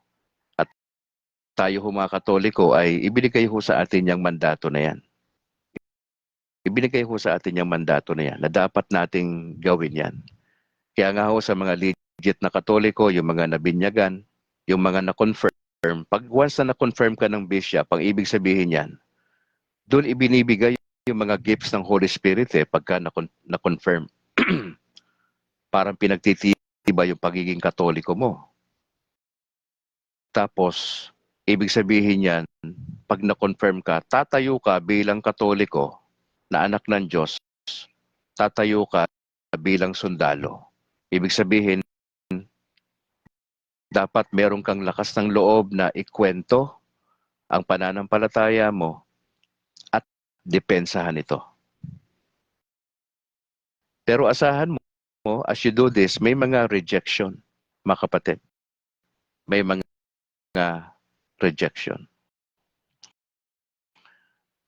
At tayo ho mga Katoliko ay ibinigay ho sa atin yung mandato na yan. Ibinigay ho sa atin yung mandato na yan na dapat nating gawin yan. Kaya nga ho sa mga legit na Katoliko, yung mga nabinyagan, yung mga na-confirm, pag once na na-confirm ka ng bishop, ang ibig sabihin yan, doon ibinibigay yung mga gifts ng Holy Spirit pagka na-confirm. Parang pinagtitiba yung pagiging Katoliko mo. Tapos, ibig sabihin yan, pag na-confirm ka, tatayo ka bilang Katoliko na anak ng Diyos, tatayo ka bilang sundalo. Ibig sabihin, dapat meron kang lakas ng loob na ikwento ang pananampalataya mo at depensahan ito. Pero asahan mo, as you do this, may mga rejection, mga kapatid. May mga rejection.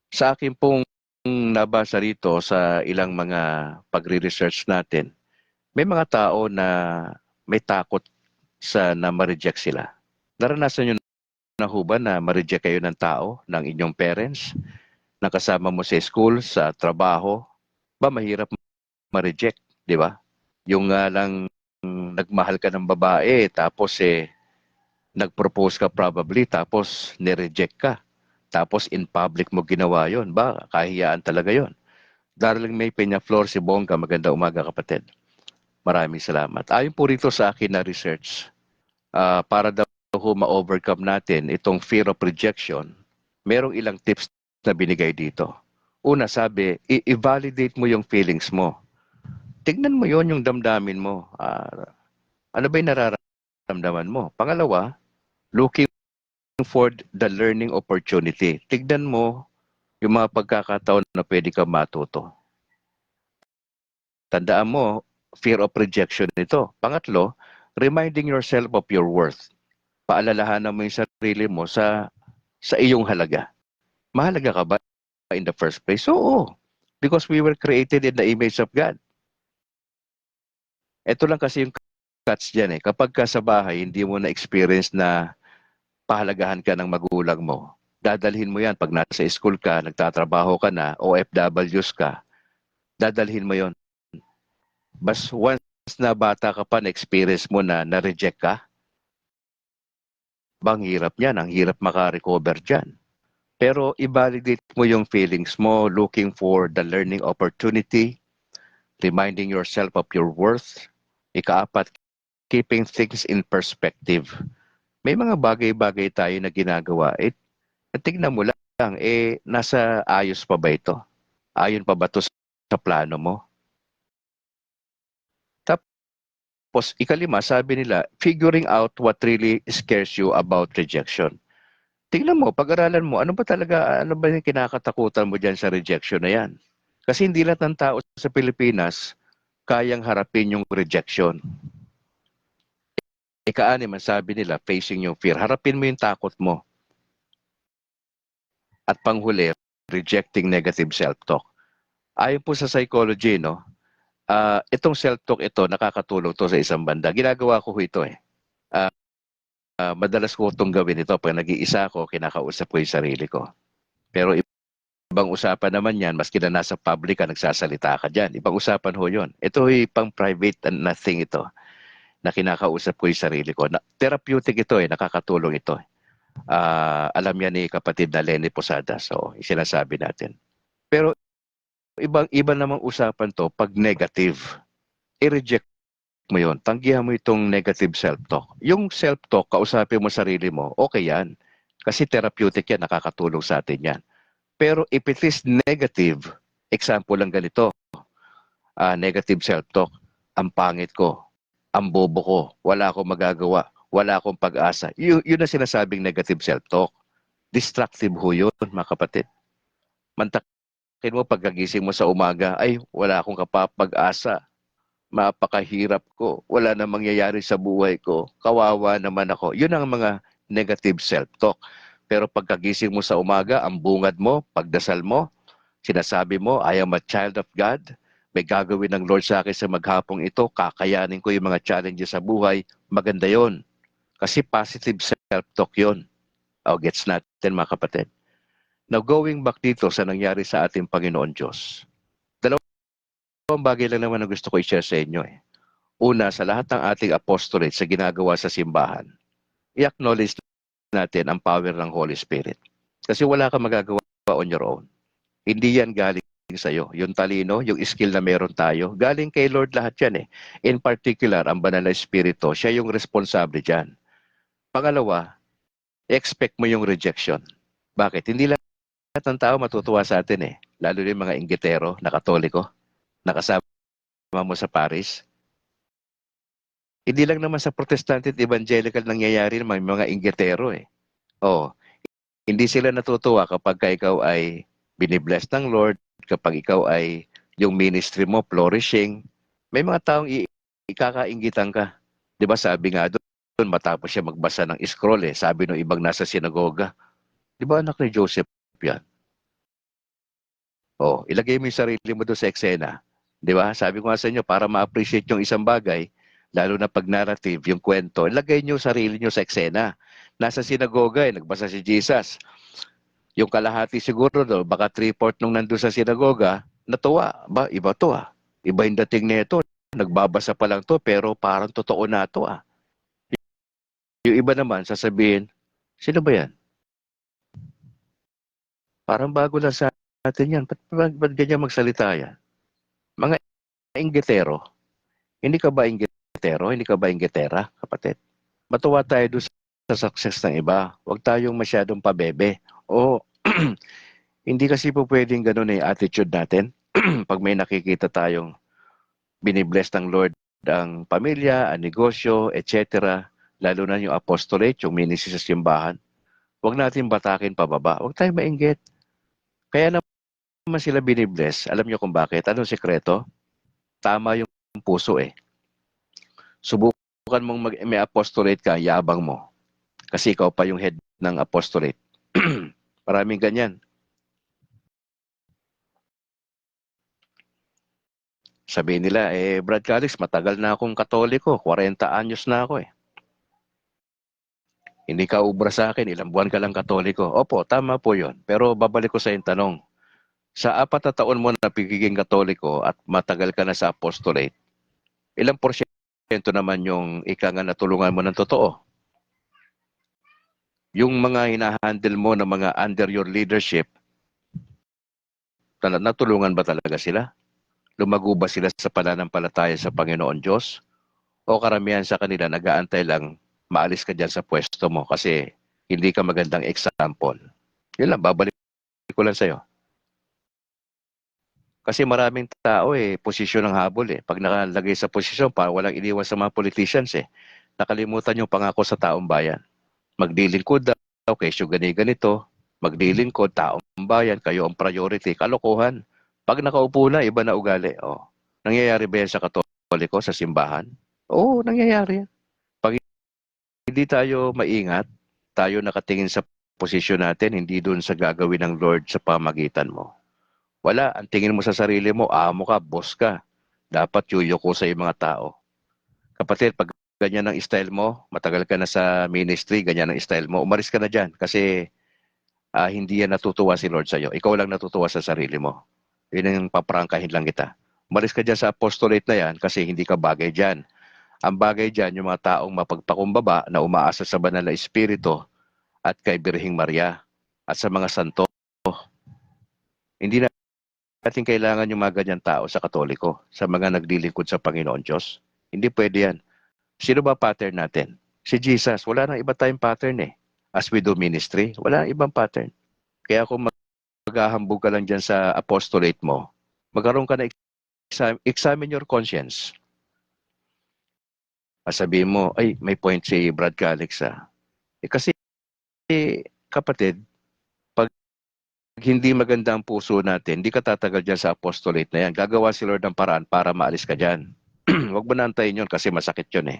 Sa akin pong nabasa rito sa ilang mga pagre-research natin, may mga tao na may takot sa na ma-reject sila. Naranasan nyo na ho ba na ma-reject kayo ng tao, ng inyong parents, na kasama mo sa school, sa trabaho? Ba, mahirap ma-reject, di ba? Yung lang nagmahal ka ng babae, tapos nag-propose ka probably, tapos nireject ka. Tapos in public mo ginawa yon, ba? Kahiyaan talaga yon. Darling May Peñaflor, si Bongga, maganda umaga kapatid. Maraming salamat. Ayon po rito sa akin na research, para daw ma-overcome natin itong fear of rejection, merong ilang tips na binigay dito. Una, sabi, i-validate mo yung feelings mo. Tignan mo yon, yung damdamin mo. Ano ba yung nararamdaman mo? Pangalawa, looking for the learning opportunity. Tignan mo yung mga pagkakataon na pwede ka matuto. Tandaan mo, fear of rejection ito. Pangatlo, reminding yourself of your worth. Paalalahanan mo yung sarili mo sa iyong halaga. Mahalaga ka ba in the first place? Oo. Because we were created in the image of God. Ito lang kasi yung catch dyan eh. Kapag ka sa bahay, hindi mo na-experience na pahalagahan ka ng magulang mo. Dadalhin mo yan pag nasa school ka, nagtatrabaho ka na, OFWs ka, dadalhin mo yon. But once na bata ka pa, na-experience mo na na-reject ka, bang hirap niyan, ang hirap maka-recover dyan. Pero i-validate mo yung feelings mo, looking for the learning opportunity, reminding yourself of your worth. Ika-apat, keeping things in perspective. May mga bagay-bagay tayo na ginagawa. Tignan mo lang, nasa ayos pa ba ito? Ayon pa ba ito sa plano mo? Tapos, ikalima, sabi nila, figuring out what really scares you about rejection. Tingnan mo, pag-aralan mo, ano ba yung kinakatakutan mo dyan sa rejection na yan? Kasi hindi lahat ng tao sa Pilipinas kayang harapin yung rejection. Ika-anim, sabi nila, facing yung fear. Harapin mo yung takot mo. At panghuli, rejecting negative self-talk. Ayon po sa psychology, no, itong self-talk ito, nakakatulong to sa isang banda. Ginagawa ko ito madalas ko itong gawin ito. Pag nag-iisa ako, kinakausap ko yung sarili ko. Pero ibang usapan naman yan, maski na nasa public ka, nagsasalita ka dyan. Ibang usapan ho yun. Ito ay pang private and nothing ito, na kinakausap ko yung sarili ko. Therapeutic ito nakakatulong ito. Alam yan ni kapatid na Lenny Posada. So, sinasabi natin. Pero iba namang usapan to pag negative. I-reject mo yun. Tanggihan mo itong negative self-talk. Yung self-talk, kausapin mo sarili mo, okay yan. Kasi therapeutic yan, nakakatulong sa atin yan. Pero if it is negative, example lang ganito, negative self-talk, ang pangit ko, ang bobo ko, wala akong magagawa, wala akong pag-asa. Yun ang sinasabing negative self-talk. Destructive ho yun, mga kapatid. Mantakin mo pagkagising mo sa umaga, ay wala akong kapag-asa, mapakahirap ko, wala na mangyayari sa buhay ko, kawawa naman ako. Yun ang mga negative self-talk. Pero pagkagising mo sa umaga, ang bungad mo, pagdasal mo, sinasabi mo, I am a child of God, may gagawin ng Lord sa akin sa maghapong ito, kakayanin ko yung mga challenges sa buhay, maganda yon. Kasi positive self-talk yon. Gets natin mga kapatid. Now going back dito sa nangyari sa ating Panginoon Diyos, dalawang bagay lang naman ang gusto ko i-share sa inyo. Una, sa lahat ng ating apostolate sa ginagawa sa simbahan, i-acknowledge natin ang power ng Holy Spirit. Kasi wala kang magagawa on your own. Hindi yan galing sa'yo. Yung talino, yung skill na meron tayo, galing kay Lord lahat yan . In particular, ang Banal na Espiritu, siya yung responsable dyan. Pangalawa, expect mo yung rejection. Bakit? Hindi lahat ng tao matutuwa sa atin . Lalo yung mga inggitero na Katoliko, nakasama mo sa Paris. Hindi lang naman sa Protestante at Evangelical nangyayari ng mga inggitero . Hindi sila natutuwa kapag ikaw ay binibless ng Lord, kapag ikaw ay yung ministry mo flourishing. May mga taong ikakainggitan ka. Di ba sabi nga doon, matapos siya magbasa ng scroll sabi ng ibang nasa sinagoga, di ba anak ni Joseph yan? Ilagay mo yung sarili mo doon sa eksena. Di ba? Sabi ko nga sa inyo, para ma-appreciate yung isang bagay, lalo na pag narrative, yung kwento, ilagay nyo sarili nyo sa eksena. Nasa sinagoga, nagbasa si Jesus. Yung kalahati siguro, baka 3/4 nung nandun sa sinagoga, natuwa. Iba to . Iba yung dating nito. Nagbabasa pa lang to, pero parang totoo na to . Yung iba naman, sasabihin, sino ba yan? Parang bago lang sa atin yan. Ba't ganyan magsalita yan? Mga inggitero. Hindi ka ba inggitero? Hindi ka ba inggitera, kapatid? Matuwa tayo doon sa success ng iba. Huwag tayong masyadong pabebe. Hindi kasi po pwedeng ganun attitude natin. Pag may nakikita tayong binibless ng Lord ang pamilya, ang negosyo, etc. Lalo na yung apostolate, yung ministry sa simbahan. Huwag natin batakin pababa. Huwag tayong mainggit. Kaya naman sila binibless. Alam niyo kung bakit? Anong sekreto? Tama yung puso . Subukan mong may apostolate ka, yabang mo. Kasi ikaw pa yung head ng apostolate. Maraming ganyan. Sabihin nila, Brad Calix, matagal na akong Katoliko, 40 anyos na ako . Hindi ka ubra sa akin, ilang buwan ka lang Katoliko. Opo, tama po yon. Pero babalik ko sa yung tanong. Sa 4 na taon mo na pagiging Katoliko at matagal ka na sa apostolate, ilang porsyento naman yung ika nga natulungan mo ng totoo? Yung mga hinahandle mo na mga under your leadership, natulungan ba talaga sila? Lumago ba sila sa pananampalataya sa Panginoon Diyos? O karamihan sa kanila nag-aantay lang maalis ka dyan sa pwesto mo kasi hindi ka magandang example? Yun lang, babalik ko lang sa'yo. Kasi maraming tao posisyon ng habol . Pag nakalagay sa posisyon, para walang iniwan sa mga politicians nakalimutan yung pangako sa taong bayan. Magdilingkod daw, kesyo ganito, magdilingkod, taong bayan, kayo ang priority, kalokohan. Pag nakaupo na, iba na ugali. Nangyayari ba yan sa Katoliko, sa simbahan? Oo, nangyayari yan. Pag hindi tayo maingat, tayo nakatingin sa posisyon natin, hindi dun sa gagawin ng Lord sa pamagitan mo. Wala, ang tingin mo sa sarili mo, amo ka, boss ka. Dapat yuyuko sa mga tao. Kapatid, pag ganyan ang style mo, matagal ka na sa ministry, ganyan ang style mo, umalis ka na dyan kasi hindi yan natutuwa si Lord sa'yo. Ikaw lang natutuwa sa sarili mo. Yun ang paprangkahin lang kita. Umalis ka dyan sa apostolate na yan kasi hindi ka bagay dyan. Ang bagay dyan, yung mga taong mapagpakumbaba na umaasa sa Banal na Espiritu at kay Birhing Maria at sa mga santo. Hindi natin kailangan yung mga ganyan tao sa Katoliko, sa mga naglilingkod sa Panginoon Diyos. Hindi pwede yan. Sino ba pattern natin? Si Jesus. Wala nang iba tayong pattern eh. As we do ministry, wala nang ibang pattern. Kaya kung maghahambog ka lang dyan sa apostolate mo, magkaroon ka na examine your conscience. Sabihin mo, ay, may point si Brad Calix kasi kapatid, pag hindi maganda ang puso natin, hindi ka tatagal dyan sa apostolate na yan. Gagawa si Lord ng paraan para maalis ka dyan. Huwag mo na antayin yun kasi masakit yun eh.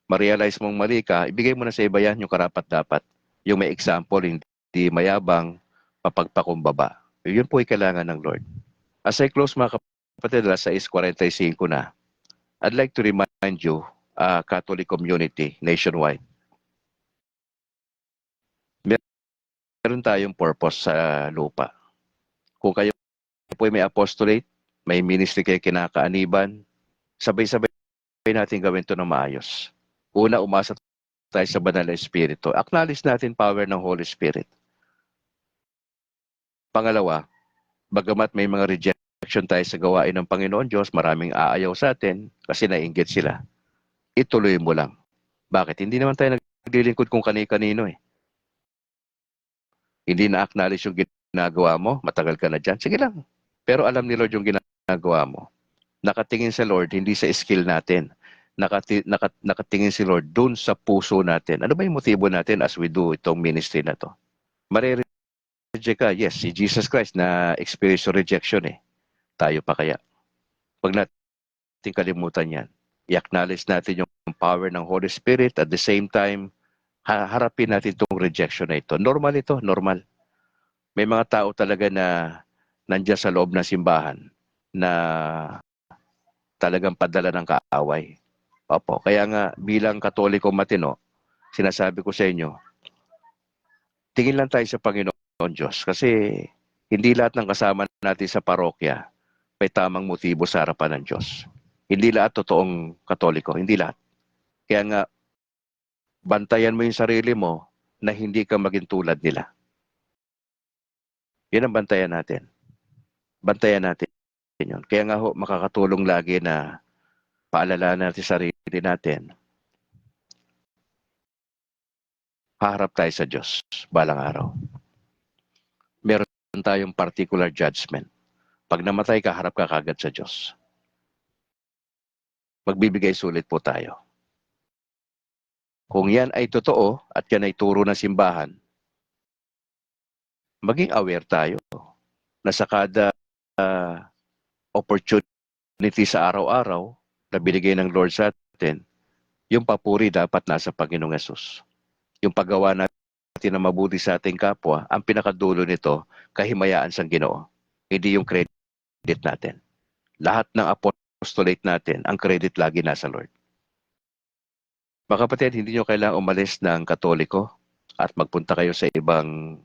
Ma-realize mong mali ka, ibigay mo na sa iba yan yung karapat-dapat. Yung may example, hindi mayabang, mapagpakumbaba. Yun po ay kailangan ng Lord. As I close mga kapatid, alas 6:45 na, I'd like to remind you, Catholic community nationwide, meron tayong purpose sa lupa. Kung kayo po may apostolate, may ministry kayo kinakaaniban, sabay-sabay natin gawin ito ng maayos. Una, umasa tayo sa banal na Espiritu. Acknowledge natin power ng Holy Spirit. Pangalawa, bagamat may mga rejection tayo sa gawain ng Panginoon Diyos, maraming aayaw sa atin kasi naiinggit sila. Ituloy mo lang. Bakit? Hindi naman tayo naglilingkod kung kani-kanino eh. Hindi na-acknowledge yung ginagawa mo, matagal ka na dyan, sige lang. Pero alam ni Lord yung ginagawa mo. Nakatingin sa Lord, hindi sa skill natin. Nakatingin si Lord dun sa puso natin. Ano ba yung motibo natin as we do itong ministry na to? Mare-reject ka, yes, si Jesus Christ na experience rejection eh. Tayo pa kaya? Pag natin kalimutan yan, i-acknowledge natin yung power ng Holy Spirit at the same time, harapin natin itong rejection na ito. Normal ito, normal. May mga tao talaga na nandiyan sa loob ng simbahan na talagang padala ng kaaway. Opo, kaya nga bilang Katoliko matino, sinasabi ko sa inyo, tingin lang tayo sa Panginoon Diyos kasi hindi lahat ng kasama natin sa parokya may tamang motibo sa harapan ng Diyos. Hindi lahat totoong Katoliko, hindi lahat. Kaya nga, bantayan mo yung sarili mo na hindi ka maging tulad nila. Yan ang bantayan natin. Bantayan natin yun. Kaya nga ho, makakatulong lagi na paalala natin sarili natin. Haharap tayo sa Diyos balang araw. Meron tayong particular judgment. Pag namatay ka, harap ka kagad sa Diyos. Magbibigay sulit po tayo. Kung yan ay totoo at yan ay turo ng simbahan, maging aware tayo na sa kada opportunity sa araw-araw na binigay ng Lord sa atin, yung papuri dapat nasa Panginoong Yesus. Yung paggawa natin na mabuti sa ating kapwa, ang pinakadulo nito, kahimayaan sa Ginoo. Hindi yung credit natin. Lahat ng apostolate natin, ang credit lagi nasa Lord. Mga kapatid, hindi nyo kailangang umalis ng Katoliko at magpunta kayo sa ibang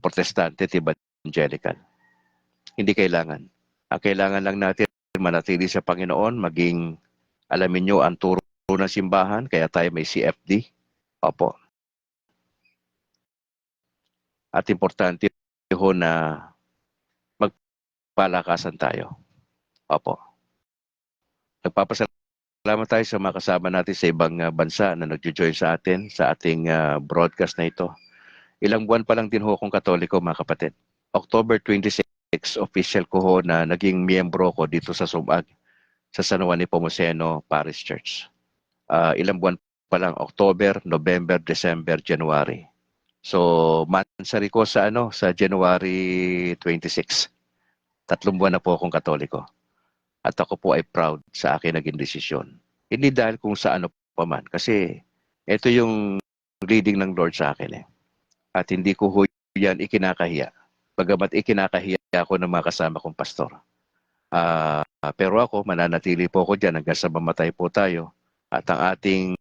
protestante at evangelical. Hindi kailangan. Ang kailangan lang natin manatili sa Panginoon, maging alamin nyo ang turo ng simbahan, kaya tayo may CFD. Opo. At importante ho na magpalakasan tayo. Opo. Nagpapasalamat tayo sa mga kasama natin sa ibang bansa na nag-join sa atin sa ating broadcast na ito. Ilang buwan pa lang din ho akong Katoliko, mga kapatid. October 26, official ko ho na naging miyembro ko dito sa Sumag, sa San Juan Nepomuceno Parish Church. Ilang buwan pa lang, October, November, December, January. So, mansari ko sa January 26. 3 buwan na po akong Katoliko. At ako po ay proud sa akin naging desisyon. Hindi dahil kung sa ano pa man. Kasi ito yung leading ng Lord sa akin eh. At hindi ko ho yan ikinakahiya. Bagamat ikinakahiya ako ng mga kasama kong pastor. Pero ako, mananatili po ako dyan hanggang sa mamatay po tayo. At ang ating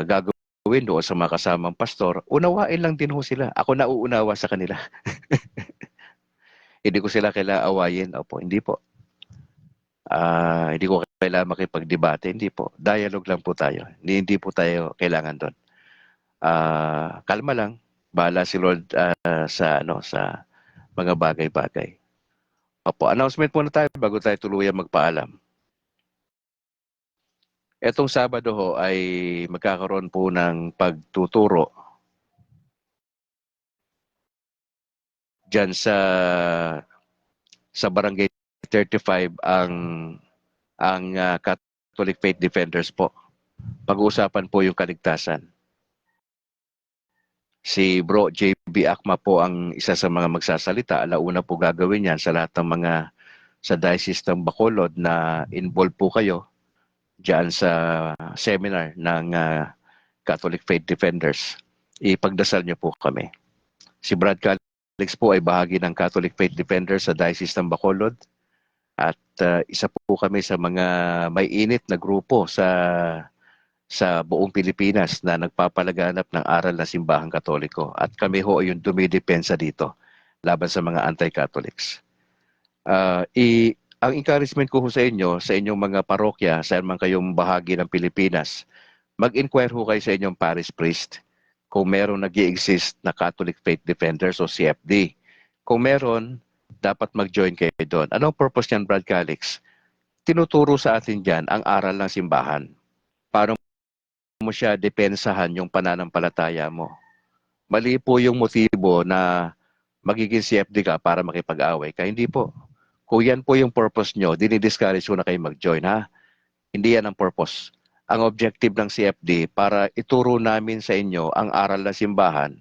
gagawin doon sa mga kasamang pastor, unawain lang din ho sila. Ako nauunawa sa kanila. Hindi ko sila kailangan awayin. Opo, hindi po. Hindi ko kailangan makipagdebate. Hindi po. Dialogue lang po tayo. Hindi po tayo kailangan doon. kalma lang. Bahala si Lord sa mga bagay-bagay. Opo, announcement muna tayo bago tayo tuluyan magpaalam. Etong Sabado ho ay magkakaroon po ng pagtuturo diyan sa Barangay 35 ang Catholic Faith Defenders po. Pag-uusapan po yung kaligtasan. Si Bro JB Akma po ang isa sa mga magsasalita. Alauna po gagawin yan sa lahat ng mga sa Diocese ng Bacolod na involved po kayo diyan sa seminar ng Catholic Faith Defenders. Ipagdasal niyo po kami. Si Brad Calix po ay bahagi ng Catholic Faith Defenders sa Diocese ng Bacolod at isa po kami sa mga may init na grupo sa buong Pilipinas na nagpapalaganap ng aral na simbahang Katoliko. At kami ho ay yung dumidepensa dito laban sa mga anti-Catholics. Ang encouragement ko sa inyo, sa inyong mga parokya, sa man kayong bahagi ng Pilipinas, mag-inquire ho kayo sa inyong parish priest kung meron nag-i-exist na Catholic Faith Defenders o CFD. Kung meron, dapat mag-join kayo doon. Anong purpose niyan, Brad Calix? Tinuturo sa atin dyan ang aral ng simbahan. Paano mo siya depensahan yung pananampalataya mo. Mali po yung motibo na magiging CFD ka para makipag-away ka. Hindi po. Kung yan po yung purpose nyo, dinidiscourage ko na kayo mag-join, ha? Hindi yan ang purpose. Ang objective ng CFD para ituro namin sa inyo ang aral ng simbahan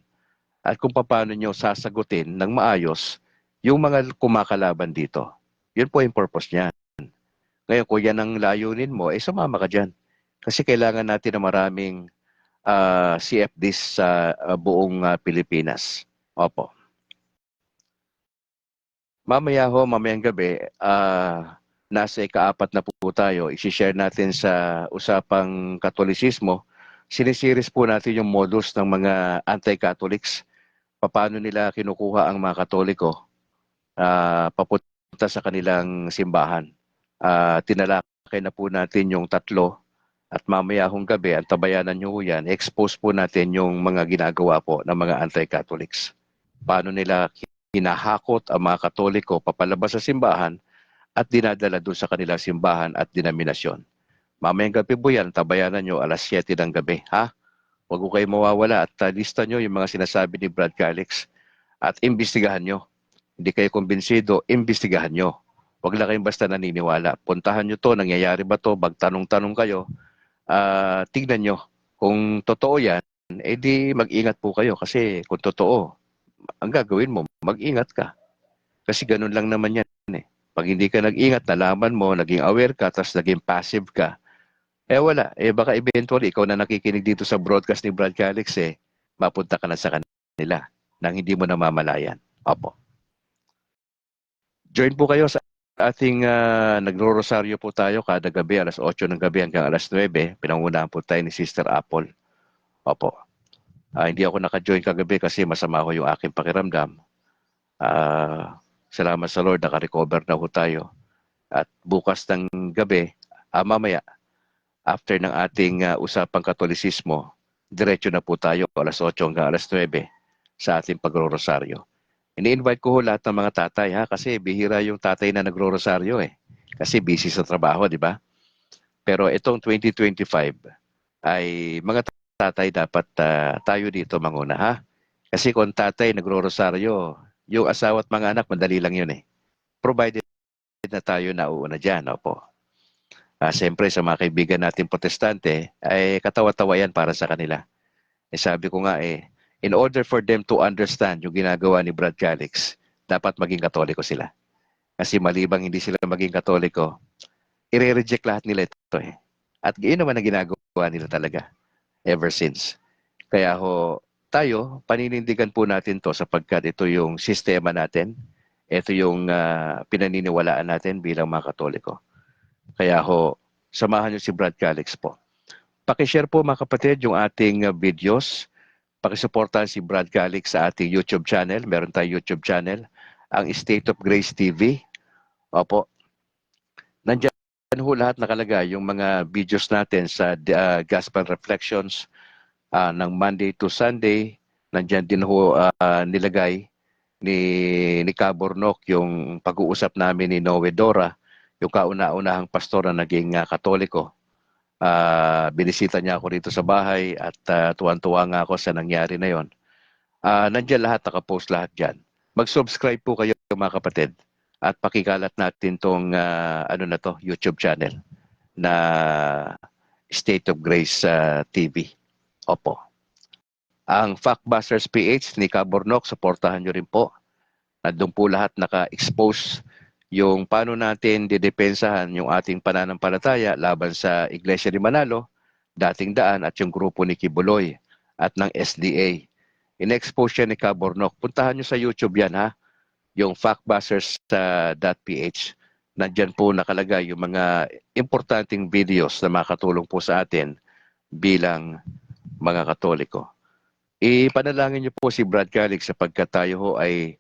at kung paano nyo sasagutin ng maayos yung mga kumakalaban dito. Yun po yung purpose niya. Ngayon, kung yan ang layunin mo, sumama ka dyan. Kasi kailangan natin ng maraming CFDs sa buong Pilipinas. Opo. Mamayang gabi, nasa ika-4 na po tayo. I-share natin sa usapang Katolisismo. Sinisiris po natin yung modus ng mga anti-Catholics. Paano nila kinukuha ang mga Katoliko papunta sa kanilang simbahan. Tinalakay na po natin yung 3 at mamaya hong gabi, ang tabayanan nyo yan, expose po natin yung mga ginagawa po ng mga anti-Catholics. Paano nila hinahakot ang mga Katoliko papalabas sa simbahan at dinadala doon sa kanilang simbahan at denominasyon. Mamayang gabi po yan, tabayanan nyo alas 7 ng gabi. Ha? Huwag ko kayo mawawala at lista nyo yung mga sinasabi ni Brad Calix at imbestigahan nyo. Hindi kayo kumbinsido, imbestigahan nyo. Huwag lang kayong basta naniniwala. Puntahan nyo to, nangyayari ba to, magtanong-tanong kayo. Tignan nyo. Kung totoo yan, di mag-ingat po kayo kasi kung totoo, ang gagawin mo, mag-ingat ka. Kasi ganun lang naman yan eh. Pag hindi ka nag-ingat, nalaman mo, naging aware ka, tapos naging passive ka, wala. Baka eventually, ikaw na nakikinig dito sa broadcast ni Brad Calix mapunta ka na sa kanila nang hindi mo namamalayan. Opo. Join po kayo sa ating nagro-rosaryo po tayo kada gabi, alas 8 ng gabi hanggang alas 9. Pinangunahan po tayo ni Sister Apple. Opo. Hindi ako naka-join kagabi kasi masama ko yung aking pakiramdam. Salamat sa Lord, naka-recover na po tayo. At bukas ng gabi, mamaya, after ng ating usapang Katolisismo, diretso na po tayo alas 8 hanggang alas 9 sa ating pagro-rosaryo. Ini-invite ko lahat ng mga tatay kasi bihira yung tatay na nagro-rosaryo kasi busy sa trabaho, di ba? Pero itong 2025 ay mga tatay dapat tayo dito manguna Kasi kung tatay nagro-rosaryo, yung asawa at mga anak madali lang yun Provided na tayo nauuna diyan, opo. Siyempre sa mga kaibigan natin protestante ay katawa-tawa yan para sa kanila. Sabi ko nga in order for them to understand yung ginagawa ni Brad Calix, dapat maging Katoliko sila. Kasi malibang hindi sila maging Katoliko, i-reject lahat nila ito At yun naman ang ginagawa nila talaga ever since. Kaya tayo, paninindigan po natin to sapagkat ito yung sistema natin, ito yung pinaniniwalaan natin bilang mga Katoliko. Kaya samahan nyo si Brad Calix po. Pakishare po mga kapatid yung ating videos. Pakisuportahan si Brad Calix sa ating YouTube channel. Meron tayong YouTube channel, ang State of Grace TV. Opo. Nandiyan lahat nakalagay yung mga videos natin sa Gospel Reflections, ng Monday to Sunday. Nandiyan din ho nilagay ni Cabornok yung pag-uusap namin ni Noe Dora, yung kauna-unahang pastor na naging Katoliko. Binisita niya ako rito sa bahay at tuwan-tuwa nga ako sa nangyari na yon. Nandiyan lahat, nakapost lahat dyan. Mag-subscribe po kayo mga kapatid at pakikalat natin tong YouTube channel na State of Grace TV. Opo. Ang Factbusters PH ni Cabornok, supportahan nyo rin po. Doon po lahat naka-expose yung paano natin didepensahan yung ating pananampalataya laban sa Iglesia ni Manalo, Dating Daan at yung grupo ni Kibuloy at ng SDA. In-expose siya ni Cabornok. Puntahan nyo sa YouTube yan ha, yung factbusters.ph. Nandyan po nakalagay yung mga importanteng videos na makatulong po sa atin bilang mga Katoliko. Ipanalangin niyo po si Brad Calix sapagkat tayo ho ay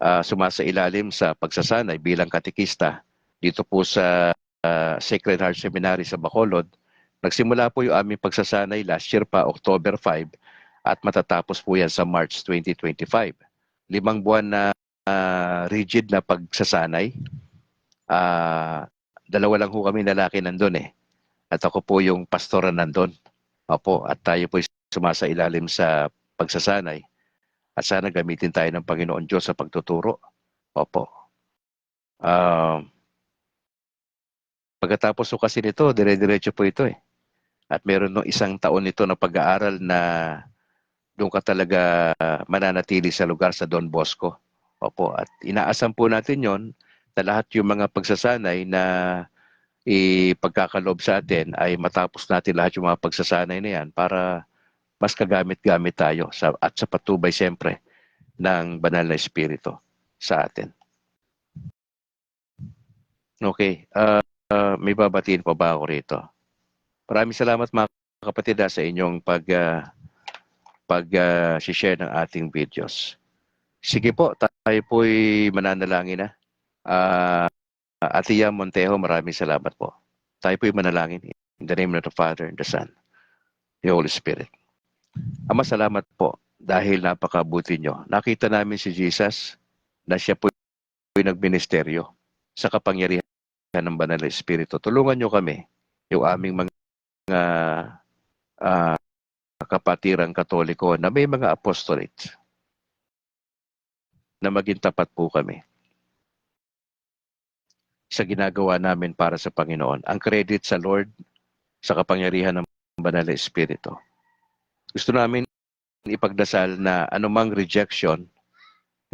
sumasailalim sa pagsasanay bilang katikista dito po sa Sacred Heart Seminary sa Bacolod. Nagsimula po yung aming pagsasanay last year pa, October 5, at matatapos po yan sa March 2025. 5 buwan na rigid na pagsasanay. 2 lang ho kami lalaki nandun eh. At ako po yung pastora nandun. Opo, at tayo po sumasailalim sa pagsasanay. At sana gamitin tayo ng Panginoon Diyos sa pagtuturo. Opo. Pagkatapos po kasi nito, dire-diretso po ito eh. At meron nung 1 taon nito na pag-aaral na doon ka talaga mananatili sa lugar sa Don Bosco. Opo. At inaasam po natin yon na lahat yung mga pagsasanay na ipagkakaloob sa atin ay matapos natin lahat yung mga pagsasanay na yan para mas kagamit-gamit tayo at sa patubay siyempre ng banal na Espiritu sa atin. Okay, may babatiin pa ba ako rito? Maraming salamat mga kapatid sa inyong pag-share ng ating videos. Sige po, tayo po'y mananalangin na. Ate Yam Montejo, maraming salamat po. Tayo po'y manalangin. In the name of the Father, and the Son, the Holy Spirit. Ama, salamat po dahil napakabuti nyo. Nakita namin si Jesus na siya po nagministeryo sa kapangyarihan ng banal na Espiritu. Tulungan nyo kami, yung aming mga kapatirang Katoliko na may mga apostolate na maging tapat po kami sa ginagawa namin para sa Panginoon. Ang credit sa Lord sa kapangyarihan ng banal na Espiritu. Gusto namin ipagdasal na anumang rejection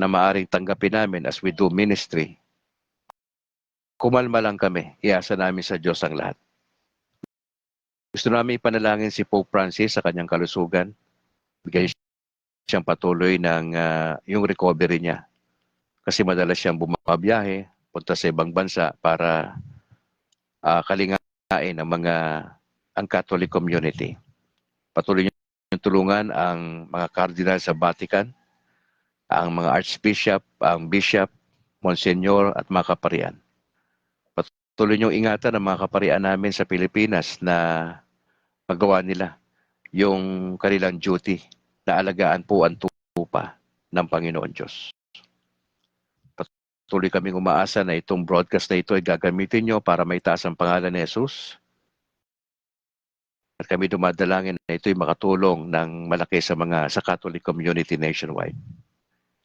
na maaring tanggapin namin as we do ministry, kumalma lang kami. Iasa namin sa Diyos ang lahat. Gusto namin ipanalangin si Pope Francis sa kanyang kalusugan. Bigay siyang patuloy ng yung recovery niya. Kasi madalas siyang bumabiyahe, punta sa ibang bansa para kalingain ang Catholic community. Patuloy niyang tulungan ang mga cardinal sa Vatican, ang mga archbishop, ang bishop, monsignor at mga kaparian. Patuloy niyong ingatan ang mga kaparian namin sa Pilipinas na magawa nila yung kanilang duty na alagaan po ang tupa ng Panginoon Diyos. Patuloy kaming umaasa na itong broadcast na ito ay gagamitin nyo para maitaas ang pangalan ni Jesus. At kami dumadalangin na ito ay makatulong ng malaki sa Catholic community nationwide.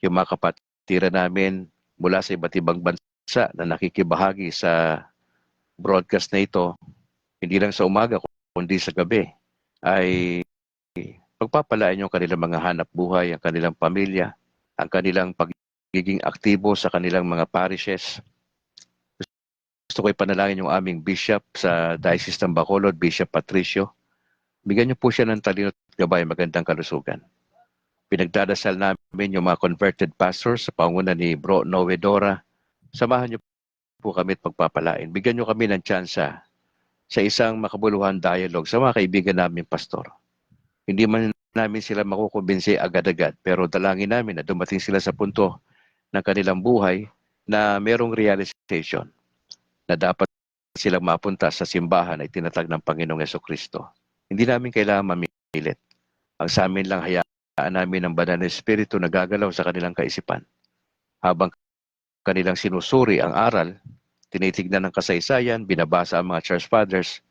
Yung mga kapatiran namin mula sa iba't ibang bansa na nakikibahagi sa broadcast na ito, hindi lang sa umaga kundi sa gabi, ay pagpapalaan yung kanilang mga hanap buhay, ang kanilang pamilya, ang kanilang pagiging aktibo sa kanilang mga parishes. Gusto ko ipanalangin yung aming bishop sa Diocese ng Bacolod, Bishop Patricio. Bigyan niyo po siya ng talino at gabay, magandang kalusugan. Pinagdadasal namin yung mga converted pastors sa panguna ni Bro Noe Dora. Samahan niyo po kami at pagpapalain. Bigyan niyo kami ng tsansa sa isang makabuluhan dialogue sa mga kaibigan namin pastor. Hindi man namin sila makukumbinsi agad-agad, pero dalangin namin na dumating sila sa punto ng kanilang buhay na merong realization na dapat silang mapunta sa simbahan na itinatag ng Panginoong Jesucristo. Hindi namin kailangan mamilit. Ang sa amin lang, hayaan namin ang banal na espiritu na gagalaw sa kanilang kaisipan. Habang kanilang sinusuri ang aral, tinitignan ng kasaysayan, binabasa ang mga church fathers,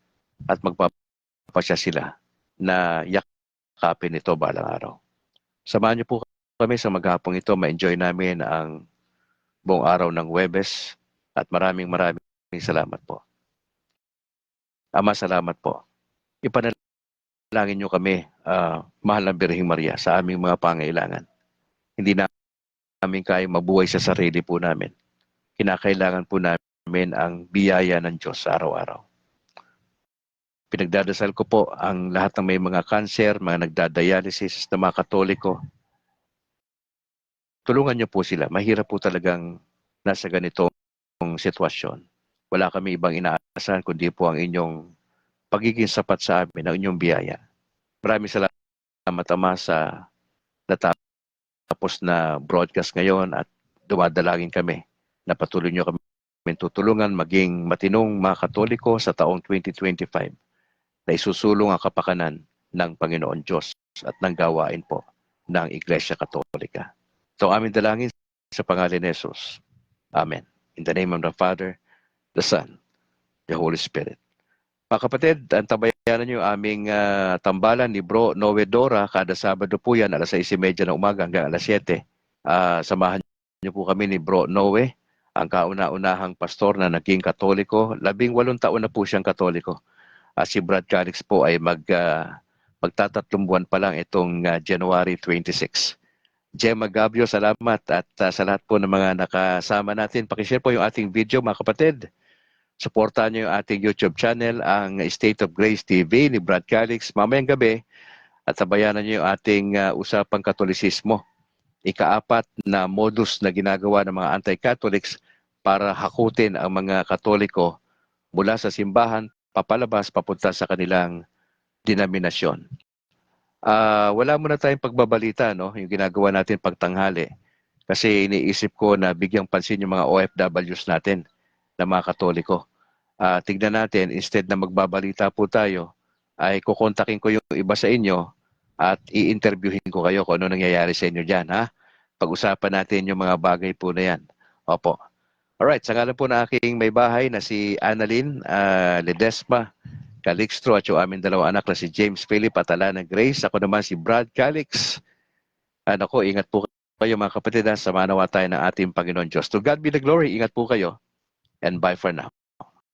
at magpapasya sila na yakapin ito balang araw. Samahan niyo po kami sa maghapong ito. Ma-enjoy namin ang buong araw ng Huwebes at maraming salamat po. Ama, salamat po. Ipanalangin niyo kami, mahal na Birheng Maria, sa aming mga pangailangan. Hindi namin kayang mabuhay sa sarili po namin. Kinakailangan po namin ang biyaya ng Diyos sa araw-araw. Pinagdadasal ko po ang lahat ng may mga cancer, mga nagdadialysis na mga Katoliko. Tulungan niyo po sila. Mahirap po talagang nasa ganitong sitwasyon. Wala kami ibang inaasahan kundi po ang inyong pagiging sapat sa amin, ang inyong biyaya. Maraming salamat, Ama, sa natapos na broadcast ngayon at dumadalangin kami na patuloy niyo kami tutulungan maging matinong mga Katoliko sa taong 2025 na isusulong ang kapakanan ng Panginoon Diyos at ng gawain po ng Iglesia Katolika. Ito aming dalangin sa pangalan ni Jesus. Amen. In the name of the Father, the Son, the Holy Spirit. Mga kapatid, antabayanan niyo aming tambalan ni Bro Noe Dora. Kada Sabado po yan, alas 6:30 ng umaga hanggang alas 7. Samahan niyo po kami ni Bro Noe, ang kauna-unahang pastor na naging Katoliko. 18 taon na po siyang Katoliko. Si Brad Calix po ay magtatatlong buwan pa lang itong January 26. Gemma Gabio, salamat. At sa lahat po ng mga nakasama natin, pakishare po yung ating video, mga kapatid. Suportahan niyo yung ating YouTube channel, ang State of Grace TV ni Brad Calix mamayang gabi. At sabayanan niyo yung ating usapang Katolisismo. Ika-4 na modus na ginagawa ng mga anti-Catholics para hakutin ang mga Katoliko mula sa simbahan, papalabas, papunta sa kanilang denominasyon. Wala muna tayong pagbabalita, no? Yung ginagawa natin pagtanghali. Kasi iniisip ko na bigyang pansin yung mga OFWs natin na mga Katoliko. Tignan natin, instead na magbabalita po tayo, ay kukontakin ko yung iba sa inyo at i-interviewin ko kayo kung ano nangyayari sa inyo dyan, ha? Pag-usapan natin yung mga bagay po na yan. Opo. Alright, sa ngalan po na aking may bahay na si Annalyn Ledesma Calixtro at yung aming dalawang anak na si James Philip at Alana Grace. Ako naman si Brad Calix. Ako, ingat po kayo mga kapatid. Sama nawa tayo ng ating Panginoon Diyos. To God be the glory. Ingat po kayo. And bye for now.